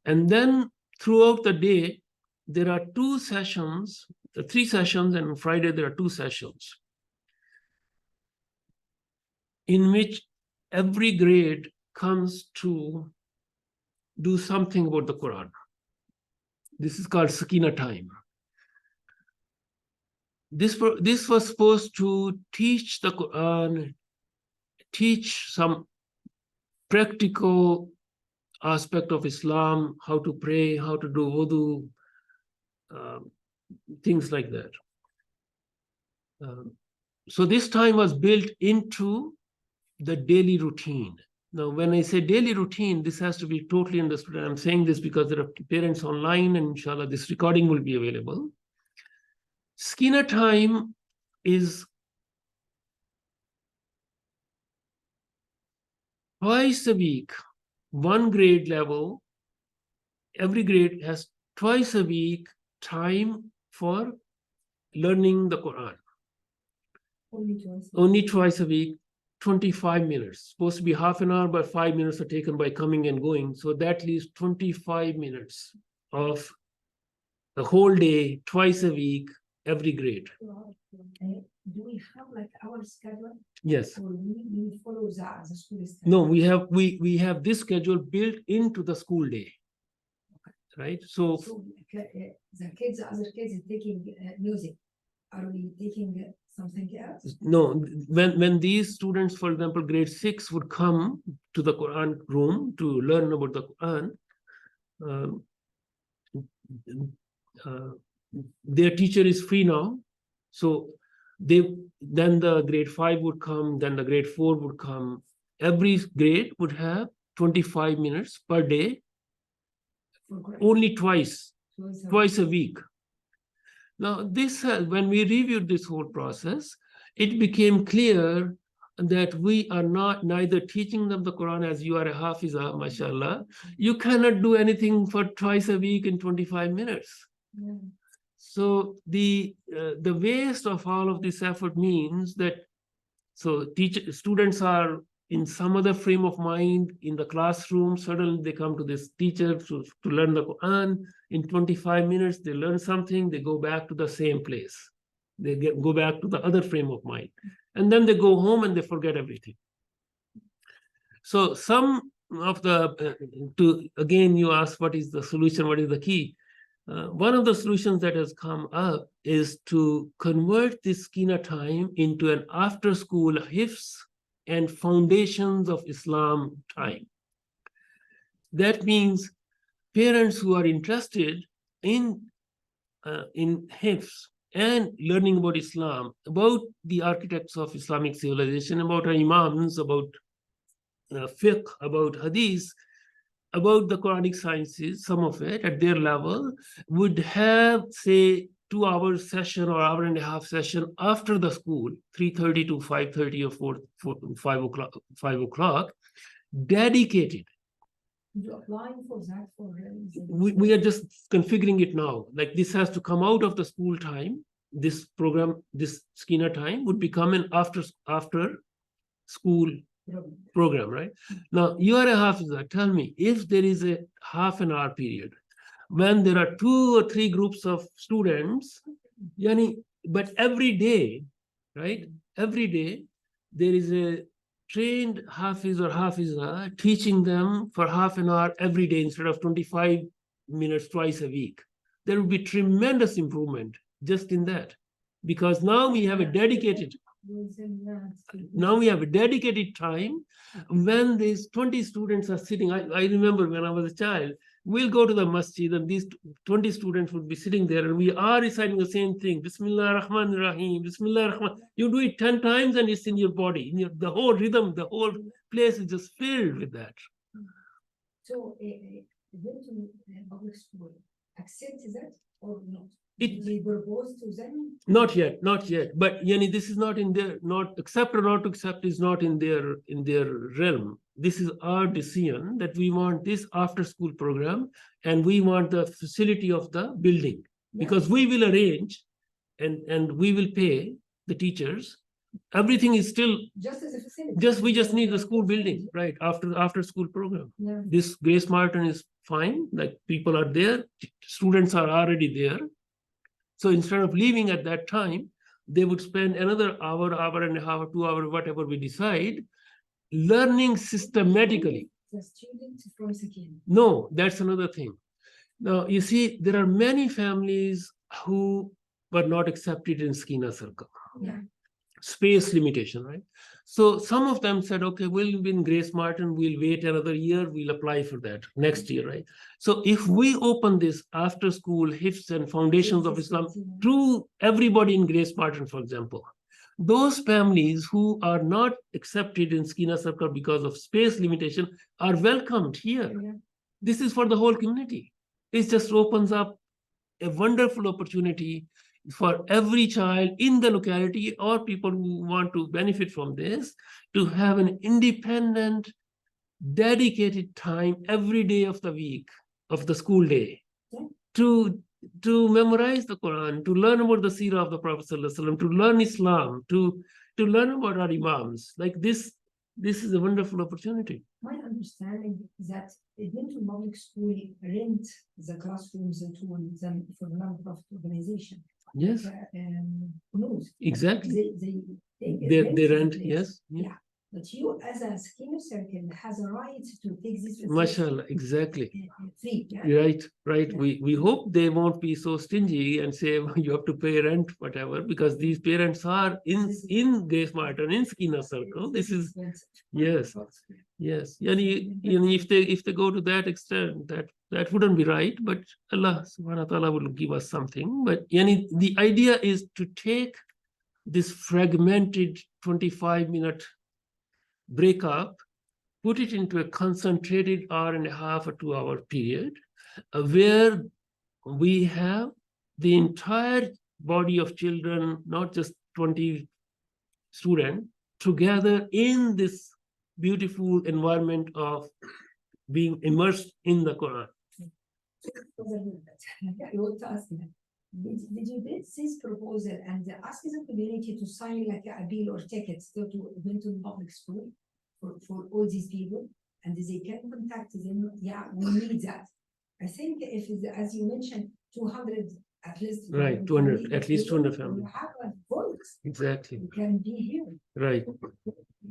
And then throughout the day, there are 2 sessions, 3 sessions, and on Friday there are 2 sessions in which every grade comes to do something about the Quran. This is called Sakinah time. This was supposed to teach the Quran, teach some practical aspect of Islam, how to pray, how to do wudu, things like that. So this time was built into the daily routine. Now, when I say daily routine, this has to be totally understood. And I'm saying this because there are parents online, and inshallah, this recording will be available. Sakinah time is twice a week, 1 grade level. Every grade has twice a week time for learning the Quran. Only twice a week, 25 minutes. Supposed to be half an hour, but 5 minutes are taken by coming and going. So that leaves 25 minutes of the whole day, twice a week, every grade. Do we have like our schedule? Yes. Or we follow the school schedule? No, we have this schedule built into the school day. Right? So The kids, other kids are taking music. Are we taking something else? no, when these students, for example, grade 6 would come to the Quran room to learn about the Quran, their teacher is free now. So then the grade 5 would come, then the grade 4 would come. Every grade would have 25 minutes per day, only twice a week. Now, this when we reviewed this whole process, it became clear that we are neither teaching them the Quran, as you are a Hafiza, mashallah. You cannot do anything for twice a week in 25 minutes. Yeah. So the waste of all of this effort means that students are in some other frame of mind in the classroom. Suddenly they come to this teacher to learn the Quran. In 25 minutes, they learn something, they go back to the same place. They go back to the other frame of mind. And then they go home and they forget everything. So some of again, you asked what is the solution, what is the key? One of the solutions that has come up is to convert this Sakinah time into an after-school hifz and foundations of Islam time. That means parents who are interested in hifz and learning about Islam, about the architects of Islamic civilization, about our imams, about fiqh, about hadith, about the Quranic sciences, some of it at their level, would have, say, 2 hours session or hour and a half session after the school, 3:30 to 5:30 or 5 o'clock, dedicated. You're applying for that for We are just configuring it now. Like this has to come out of the school time. This program, this Sakinah time would become an after school program, right? Now, you are a Hafiza. Tell me, if there is a half an hour period when there are 2 or 3 groups of students, but every day, right? Every day, there is a trained Hafiz or Hafiza teaching them for half an hour every day instead of 25 minutes twice a week. There will be tremendous improvement just in that, because now we have a dedicated time when these 20 students are sitting. I remember when I was a child, we'll go to the masjid and these 20 students would be sitting there and we are reciting the same thing. Bismillah ar-Rahman ar-Rahim, Bismillah ar-Rahman. You do it 10 times and it's in your body. The whole rhythm, the whole place is just filled with that. So, going to public school, accept that or not? It- They propose to them? Not yet. But this is not in their, not accept or not to accept is not in their realm. This is our decision that we want this after school program and we want the facility of the building, because we will arrange and we will pay the teachers. Everything is still Just as a facility. we just need the school building, right? After school program. Yeah. This Grace Martin is fine, like people are there, students are already there. So instead of leaving at that time, they would spend another hour, hour and a half, 2 hours, whatever we decide, learning systematically. The students from Sakinah. No, that's another thing. Now, you see, there are many families who were not accepted in Sakinah circle. Yeah. Space limitation, right? So some of them said, okay, we'll be in Grace Martin, we'll wait another year, we'll apply for that next year, right? So if we open this after school Hifz and Foundations of Islam to everybody in Grace Martin, for example, those families who are not accepted in Sakinah circle because of space limitation are welcomed here. Yeah. This is for the whole community. It just opens up a wonderful opportunity for every child in the locality or people who want to benefit from this to have an independent, dedicated time every day of the week, of the school day, Yeah. to memorize the Quran, to learn about the seerah of the Prophet ﷺ, to learn Islam, to learn about our imams. Like this is a wonderful opportunity. My understanding is that into public school rent the classrooms and to them for non-profit organization. Yes, Knows. exactly. They They rent, the place. yes. Yeah. But you as a Sakinah circle has a right to take this facility, Mashallah, exactly. free. Yeah. Right. Yeah. We hope they won't be so stingy and say you have to pay rent, whatever, because these parents are in Grace Martin, in Sakinah circle. This is yes. If they go to that extent, that wouldn't be right, but Allah subhanahu wa ta'ala will give us something. But the idea is to take this fragmented 25-minute breakup, put it into a concentrated hour and a half or 2 hour period where we have the entire body of children, not just 20 students, together in this beautiful environment of being immersed in the Quran. I want to ask that. Did you did this proposal and ask the community to sign like a bill or tickets to went to public school for all these people, and they can contact them? Yeah, we need that. I think if as you mentioned, 200 at least. Right, 200, at least 200 families. You have a voice. Exactly. You can be here. Right.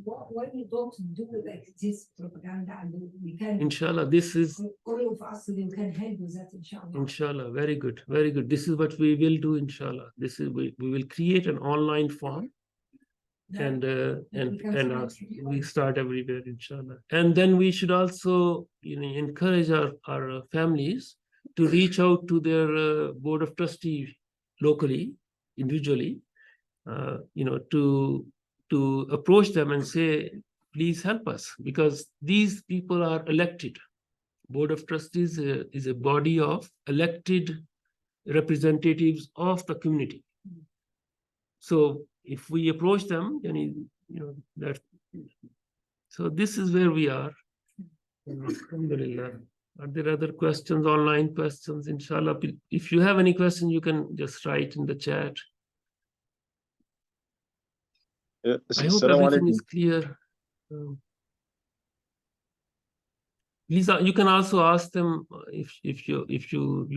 Why you don't do like this propaganda and we can. Inshallah, this is All of us we can help with that, inshallah. inshallah, very good, very good. This is what we will do, inshallah. This is we will create an online form and we start everywhere, inshallah. And then we should also encourage our families to reach out to their board of trustees locally, individually, to approach them and say, please help us, because these people are elected. Board of trustees is a body of elected representatives of the community. So if we approach them, then that. So this is where we are. Alhamdulillah. Are there other questions, online questions? Inshallah, if you have any questions, you can just write in the chat. I hope everything is clear. Lisa, you can also ask them if you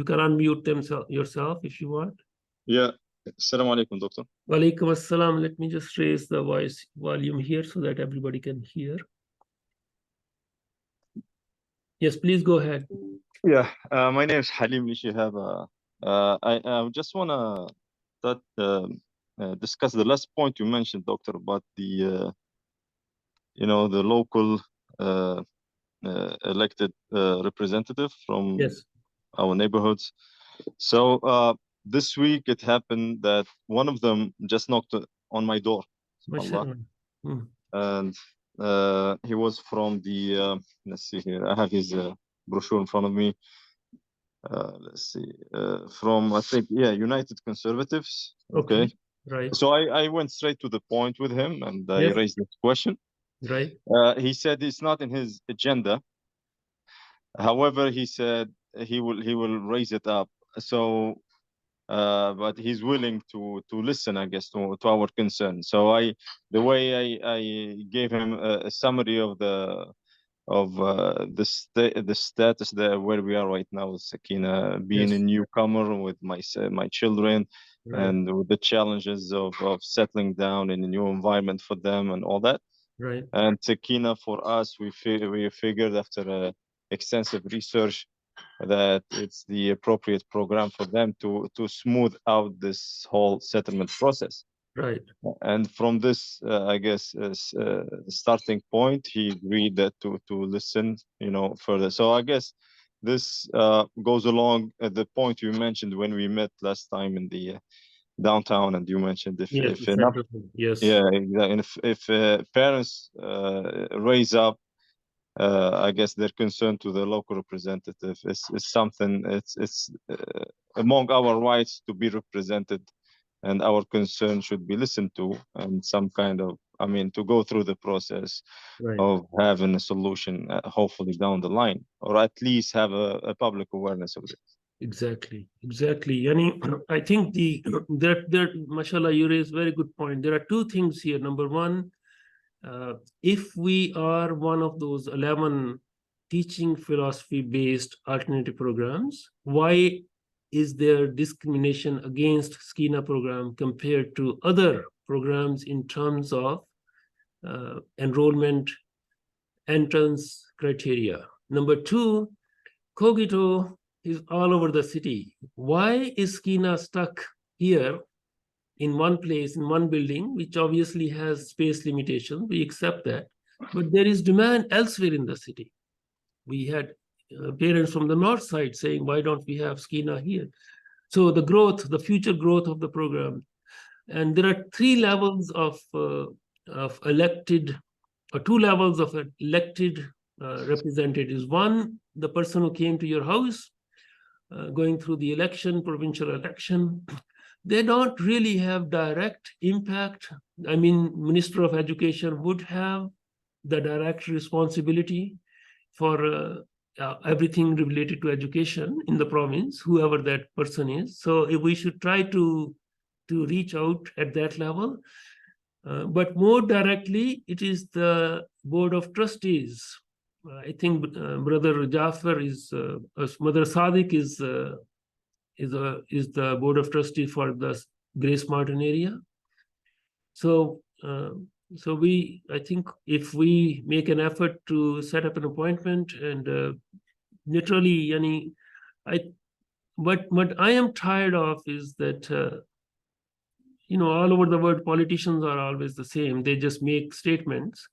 can unmute them yourself if you want. Yeah. Assalamu alaikum, doctor. Walaikum assalam. Let me just raise the voice volume here so that everybody can hear. Yes, please go ahead. Yeah, my name is Halim Lishihab. I just want to discuss the last point you mentioned, doctor, about the the local elected representative from Yes. our neighborhoods. So this week it happened that one of them just knocked on my door, Mashallah. and he was from the let's see here. I have his brochure in front of me. Let's see, from I think United Conservatives. Okay. Right. So I went straight to the point with him, and I Yes. raised this question. Right. He said it's not in his agenda. However, he said he will raise it up. So, but he's willing to listen, I guess, to our concern. So the way I gave him a summary of the status there where we are right now with Sakinah, being Yes. a newcomer with my children, Right. and with the challenges of settling down in a new environment for them and all that. Right. And Sakinah, for us, we figured after extensive research that it's the appropriate program for them to smooth out this whole settlement process. Right. And from this, I guess, starting point, he agreed that to listen, further. So I guess this goes along at the point you mentioned when we met last time in the downtown, and you mentioned if enough, yes. yeah, exactly. And if parents raise up, I guess their concern to the local representative is something. It's among our rights to be represented, and our concern should be listened to, and some kind of, to go through the process Right. of having a solution, hopefully down the line, or at least have a public awareness of it. Exactly. Yani, I think there, mashallah, you raise very good point. There are two things here. Number one, if we are one of those 11 teaching philosophy based alternative programs, why is there discrimination against Sakinah program compared to other programs in terms of enrollment entrance criteria? Number two, Cogito is all over the city. Why is Sakinah stuck here in one place, in one building, which obviously has space limitations? We accept that. But there is demand elsewhere in the city. We had parents from the north side saying, why don't we have Sakinah here? So the future growth of the program. And there are three levels of elected, or two levels of elected representatives. One, the person who came to your house, going through the election, provincial election, they don't really have direct impact. I mean, Minister of Education would have the direct responsibility for everything related to education in the province, whoever that person is. So we should try to reach out at that level. But more directly, it is the Board of Trustees. I think Brother Jafar is, Mother Sadiq is the Board of Trustees for the Grace Martin area. So, I think if we make an effort to set up an appointment, and literally, what I am tired of is that, all over the world, politicians are always the same. They just make statements.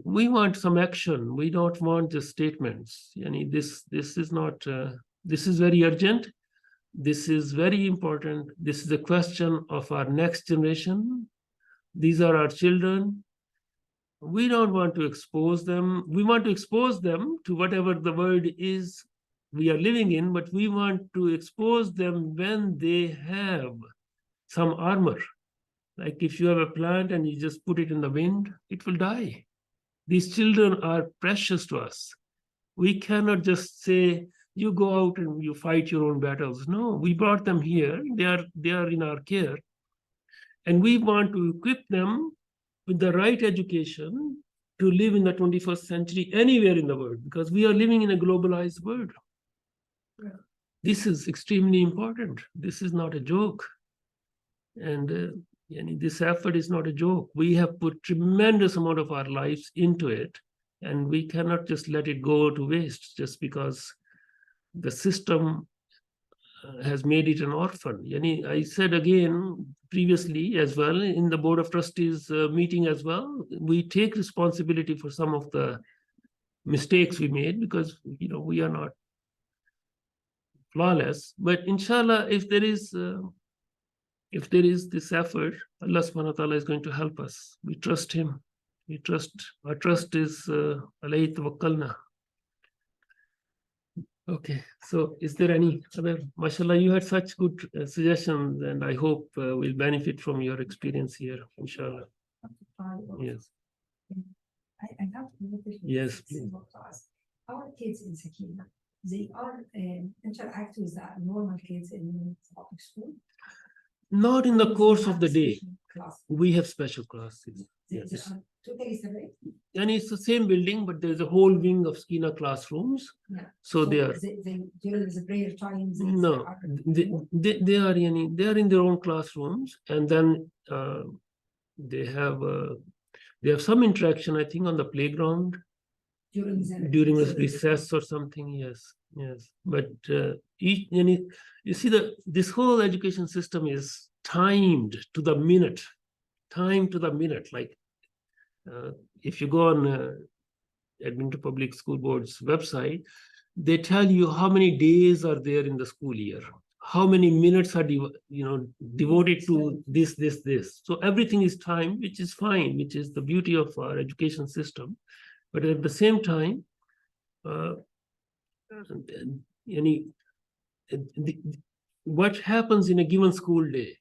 We want some action. We don't want just statements. This is not. This is very urgent. This is very important. This is a question of our next generation. These are our children. We don't want to expose them. We want to expose them to whatever the world is we are living in, but we want to expose them when they have some armor. Like if you have a plant and you just put it in the wind, it will die. These children are precious to us. We cannot just say, you go out and you fight your own battles. No, we brought them here. They are in our care. And we want to equip them with the right education to live in the 21st century anywhere in the world, because we are living in a globalized world. Yeah. This is extremely important. This is not a joke. And this effort is not a joke. We have put tremendous amount of our lives into it, and we cannot just let it go to waste just because the system has made it an orphan. I said again previously as well in the Board of Trustees meeting as well, we take responsibility for some of the mistakes we made, because we are not flawless. But inshallah, if there is this effort, Allah subhanahu wa ta'ala is going to help us. We trust him. Our trust is alayhi tawakkalna. Okay, so is there any other? Mashallah, you had such good suggestions, and I hope we'll benefit from your experience here, inshallah. Yes. I have to Yes, please. Our kids in Sakinah, they are interact with the normal kids in public school. Not in the course of the day. Class. We have special classes. They Yes. are totally separate. And it's the same building, but there's a whole wing of Sakinah classrooms. Yeah. So they are during the prayer time. no, they are in their own classrooms, and then they have some interaction, I think, on the playground during the recess or something. Yes. But you see this whole education system is timed to the minute. Like if you go on Edmonton Public School Board's website, they tell you how many days are there in the school year, how many minutes are devoted to this. So everything is timed, which is fine, which is the beauty of our education system. But at the same time, what happens in a given school day?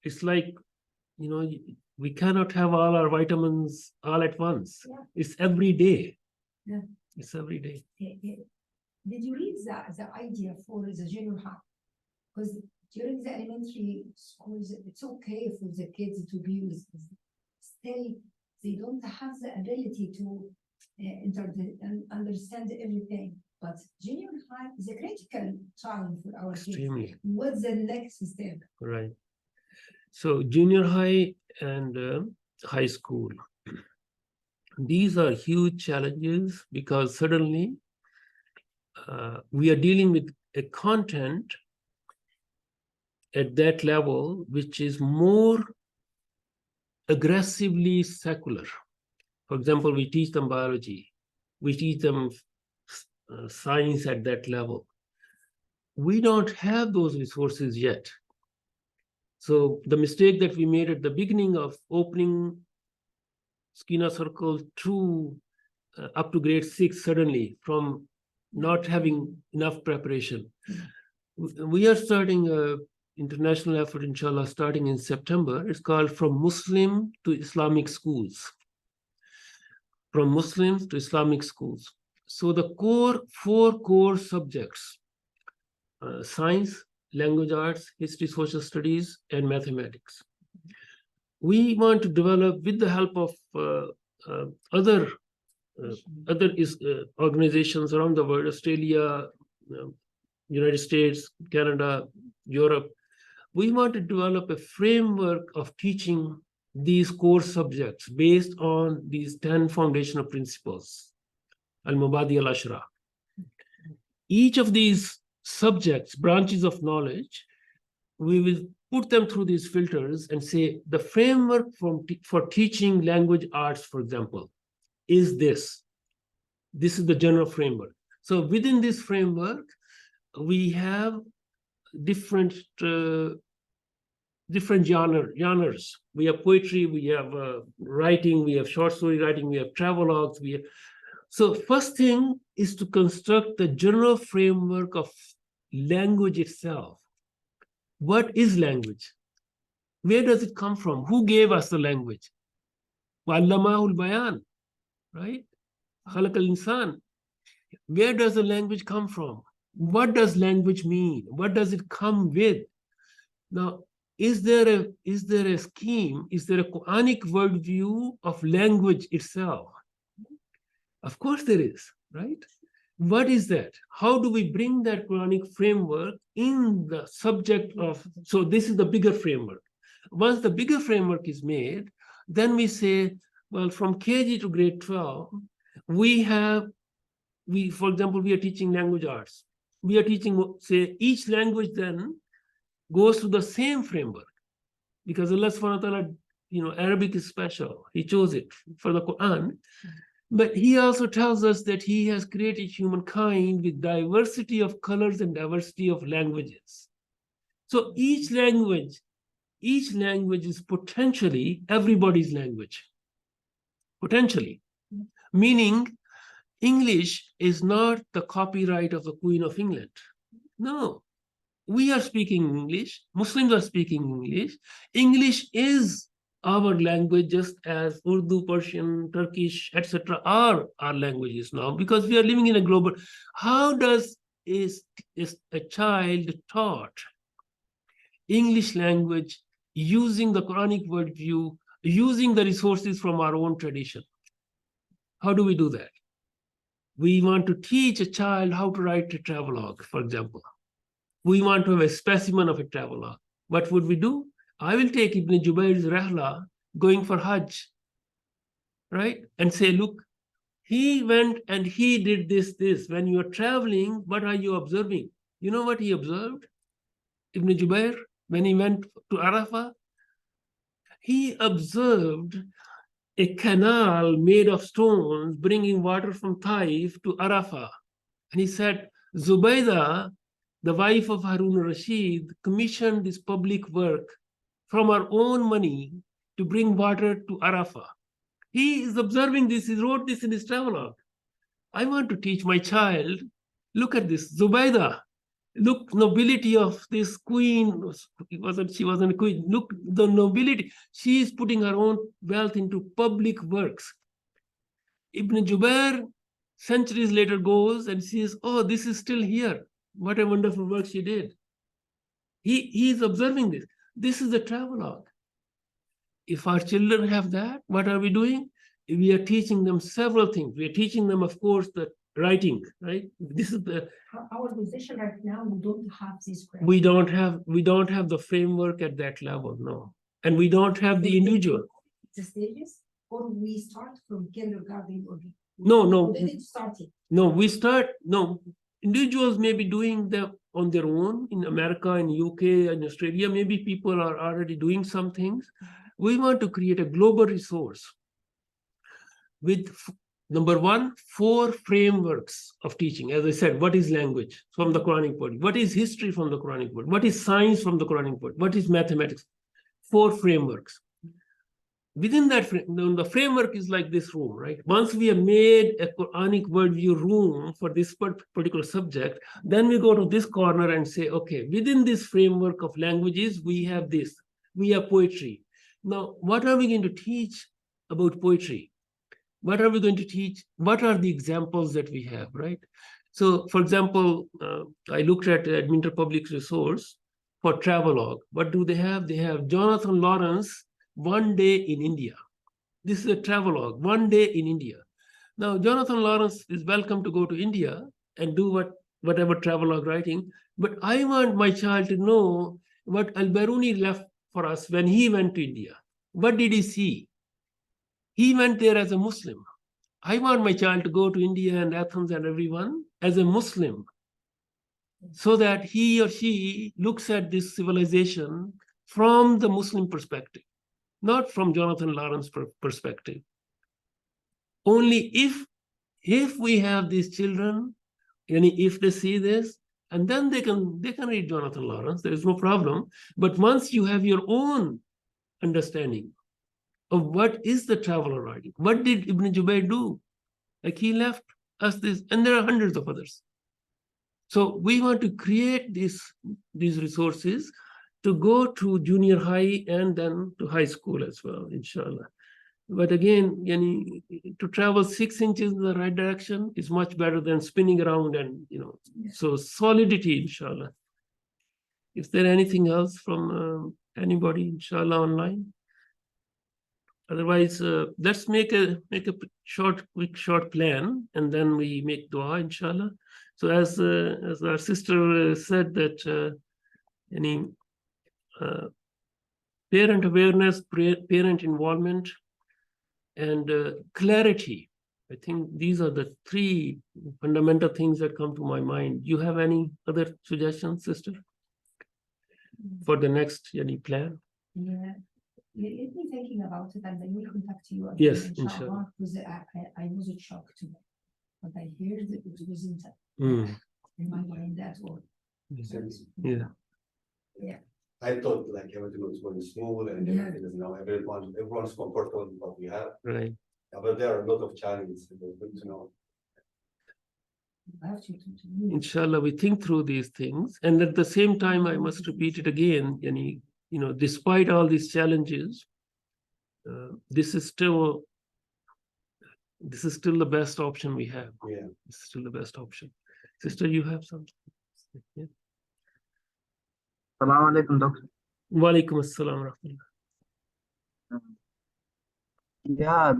It's like, we cannot have all our vitamins all at once. Yeah. It's every day. Yeah. It's every day. Did you read the idea for the junior high? Because during the elementary schools, it's okay for the kids to be with, still they don't have the ability to understand everything. But junior high is a critical time for our Extremely. kids. What's the next step? Right. So junior high and high school, these are huge challenges, because suddenly we are dealing with a content at that level which is more aggressively secular. For example, we teach them biology, we teach them science at that level. We don't have those resources yet. So the mistake that we made at the beginning of opening Sakinah Circle to up to grade 6 suddenly, from not having enough preparation. We are starting an international effort, inshallah, starting in September. It's called From Muslim to Islamic Schools. From Muslims to Islamic Schools. So the 4 core subjects, science, language arts, history, social studies, and mathematics. We want to develop, with the help of other organizations around the world, Australia, United States, Canada, Europe. We want to develop a framework of teaching these core subjects based on these 10 foundational principles, Al-Mubadi al-Ashra. Each of these subjects, branches of knowledge, we will put them through these filters and say the framework for teaching language arts, for example, is this. This is the general framework. So within this framework, we have different genres. We have poetry, we have writing, we have short story writing, we have travelogues. So first thing is to construct the general framework of language itself. What is language? Where does it come from? Who gave us the language? وَعَلَّمَهُ الْبَيَانِ, right? خَلَقَ الْإِنسَانِ. Where does the language come from? What does language mean? What does it come with? Now, is there a scheme, is there a Quranic worldview of language itself? Of course there is, right? What is that? How do we bring that Quranic framework in the subject of, so this is the bigger framework. Once the bigger framework is made, then we say, well, from KG to grade 12, for example, we are teaching language arts. We are teaching, say, each language then goes to the same framework, because Allah subhanahu wa ta'ala, Arabic is special. He chose it for the Quran. But he also tells us that he has created humankind with diversity of colors and diversity of languages. So each language is potentially everybody's language. Potentially. Meaning, English is not the copyright of the Queen of England. No. We are speaking English. Muslims are speaking English. English is our language, just as Urdu, Persian, Turkish, etc. are our languages now, because we are living in a global. How is a child taught English language using the Quranic worldview, using the resources from our own tradition? How do we do that? We want to teach a child how to write a travelogue, for example. We want to have a specimen of a travelogue. What would we do? I will take Ibn Jubayr's Rahla going for Hajj, right? And say, look, he went and he did this. When you are traveling, what are you observing? You know what he observed? Ibn Jubayr, when he went to Arafah, he observed a canal made of stones bringing water from Taif to Arafah. And he said, Zubaydah, the wife of Harun al-Rashid, commissioned this public work from our own money to bring water to Arafah. He is observing this. He wrote this in his travelogue. I want to teach my child, look at this, Zubaydah, look, nobility of this queen. She wasn't a queen. Look, the nobility. She is putting her own wealth into public works. Ibn Jubair, centuries later, goes and sees, oh, this is still here. What a wonderful work she did. He is observing this. This is the travelogue. If our children have that, what are we doing? We are teaching them several things. We are teaching them, of course, the writing, right? This is the Our position right now, we don't have this. we don't have the framework at that level, no. And we don't have the individual. The stages, or we start from kindergarten, or No. we didn't start it. No, individuals may be doing them on their own in America, in UK, and Australia. Maybe people are already doing some things. We want to create a global resource with, number one, 4 frameworks of teaching. As I said, what is language from the Quranic word? What is history from the Quranic word? What is science from the Quranic word? What is mathematics? 4 frameworks. Within that, the framework is like this room, right? Once we have made a Quranic worldview room for this particular subject, then we go to this corner and say, okay, within this framework of languages, we have this. We have poetry. Now, what are we going to teach about poetry? What are we going to teach? What are the examples that we have, right? So, for example, I looked at Edmonton Public Resource for travelogue. What do they have? They have Jonathan Lawrence, One Day in India. This is a travelogue, One Day in India. Now, Jonathan Lawrence is welcome to go to India and do whatever travelogue writing, but I want my child to know what Al-Biruni left for us when he went to India. What did he see? He went there as a Muslim. I want my child to go to India and Athens and everyone as a Muslim, so that he or she looks at this civilization from the Muslim perspective, not from Jonathan Lawrence's perspective. Only if we have these children, and if they see this, and then they can read Jonathan Lawrence, there is no problem. But once you have your own understanding of what is the traveler writing, what did Ibn Jubayr do? Like, he left us this, and there are hundreds of others. So we want to create these resources to go to junior high and then to high school as well, inshallah. But again, to travel 6 inches in the right direction is much better than spinning around and, so solidity, inshallah. Is there anything else from Anybody, inshallah, online? Otherwise, let's make a quick short plan, and then we make dua, inshallah. So as our sister said that any parent awareness, parent involvement, and clarity. I think these are the three fundamental things that come to my mind. You have any other suggestions, sister, for the next plan? Yeah. Let me thinking about it, and then we'll contact you again, Yes, inshallah, because I wasn't shocked to what I heard. It wasn't in my mind at all. Yeah. Yeah. I thought like everything was going smooth and Yeah. everything is now everyone's comfortable with what we have. Right. But there are a lot of challenges. It was good to know. I have to Inshallah, we think through these things, and at the same time, I must repeat it again. Despite all these challenges, this is still the best option we have. Yeah. This is still the best option. Sister, you have something? Yeah. Assalamu alaikum, doctor. Wa alaikum assalam wa rahmatullah. Yeah,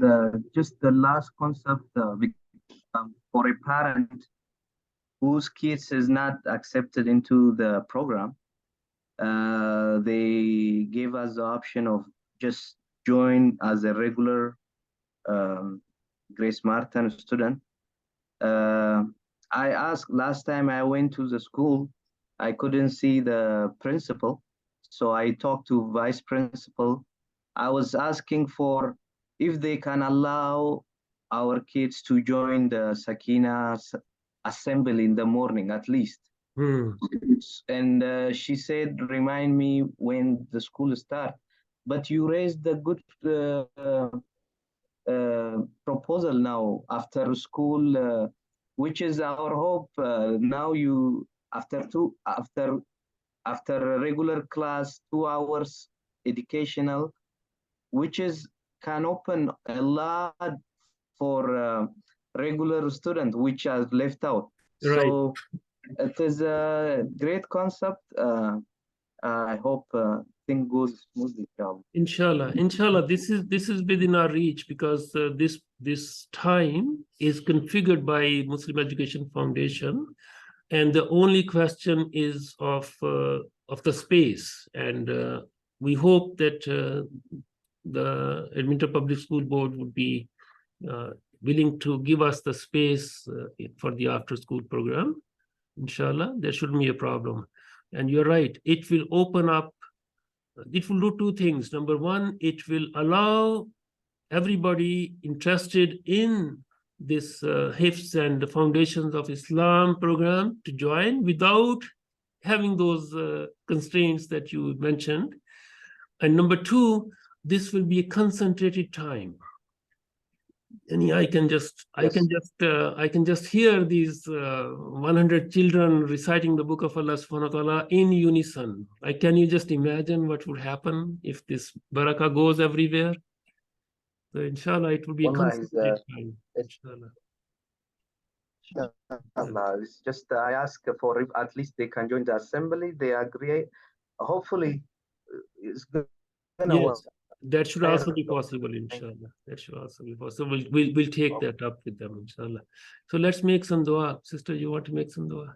just the last concept for a parent whose kids is not accepted into the program, they gave us the option of just join as a regular Grace Martin student. I asked last time I went to the school, I couldn't see the principal, so I talked to vice principal. I was asking for if they can allow our kids to join the Sakinah assembly in the morning at least. And she said, remind me when the school starts. But you raised a good proposal now after school, which is our hope. Now you after a regular class, 2 hours educational, which can open a lot for regular student, which are left out. Right. So it is a great concept. I hope things goes smoothly. Inshallah, this is within our reach, because this time is configured by Muslim Education Foundation, and the only question is of the space, and we hope that the Edmonton Public School Board would be willing to give us the space for the after-school program. Inshallah, there shouldn't be a problem. And you're right, it will open up. It will do two things. Number one, it will allow everybody interested in this Hifz and the Foundations of Islam program to join without having those constraints that you mentioned. And number two, this will be a concentrated time. And I can just hear these 100 children reciting the book of Allah subhanahu wa ta'ala in unison. Can you just imagine what would happen if this barakah goes everywhere? So inshallah, it will be a concentrated time. Inshallah. It's just I ask for if at least they can join the assembly. They agree. Hopefully, it's gonna work. That should also be possible, inshallah. That should also be possible. We'll take that up with them, inshallah. So let's make some dua. Sister, you want to make some dua?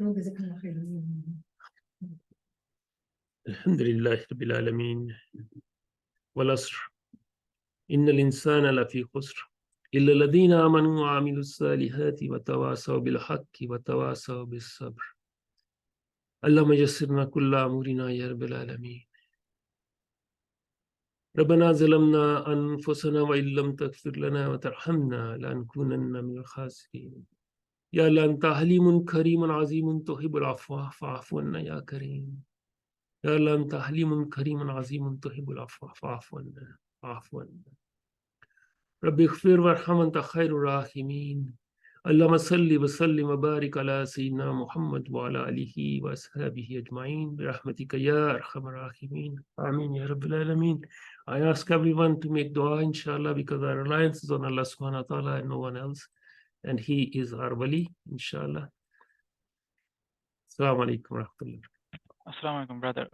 Alhamdulillah Rabbil Alameen. Wal asr. Innal insana lafi khusr. Illa alladhina amanu wa amilu salihati wa tawasaw bil haqqi wa tawasaw bis sabr. Allahumma yassirna kulla amurina ya Rabbil Alameen. ربنا ظلمنا أنفسنا وإن لم تغفر لنا وترحمنا لنكونن من الخاسرين يا الله أنت حليم كريم عظيم تحب العفو فاعف عنا يا كريم يا الله أنت حليم كريم عظيم تحب العفو فاعف عنا ربي اغفر وارحم أنت خير الراحمين اللهم صل وسلم وبارك على سيدنا محمد وعلى آله وأصحابه أجمعين برحمتك يا أرحم الراحمين آمين يا رب العالمين. I ask everyone to make dua, inshallah, because our reliance is on Allah subhanahu wa ta'ala and no one else. And He is our wali, inshallah. Assalamu alaikum wa rahmatullah. Assalamu alaikum, brother.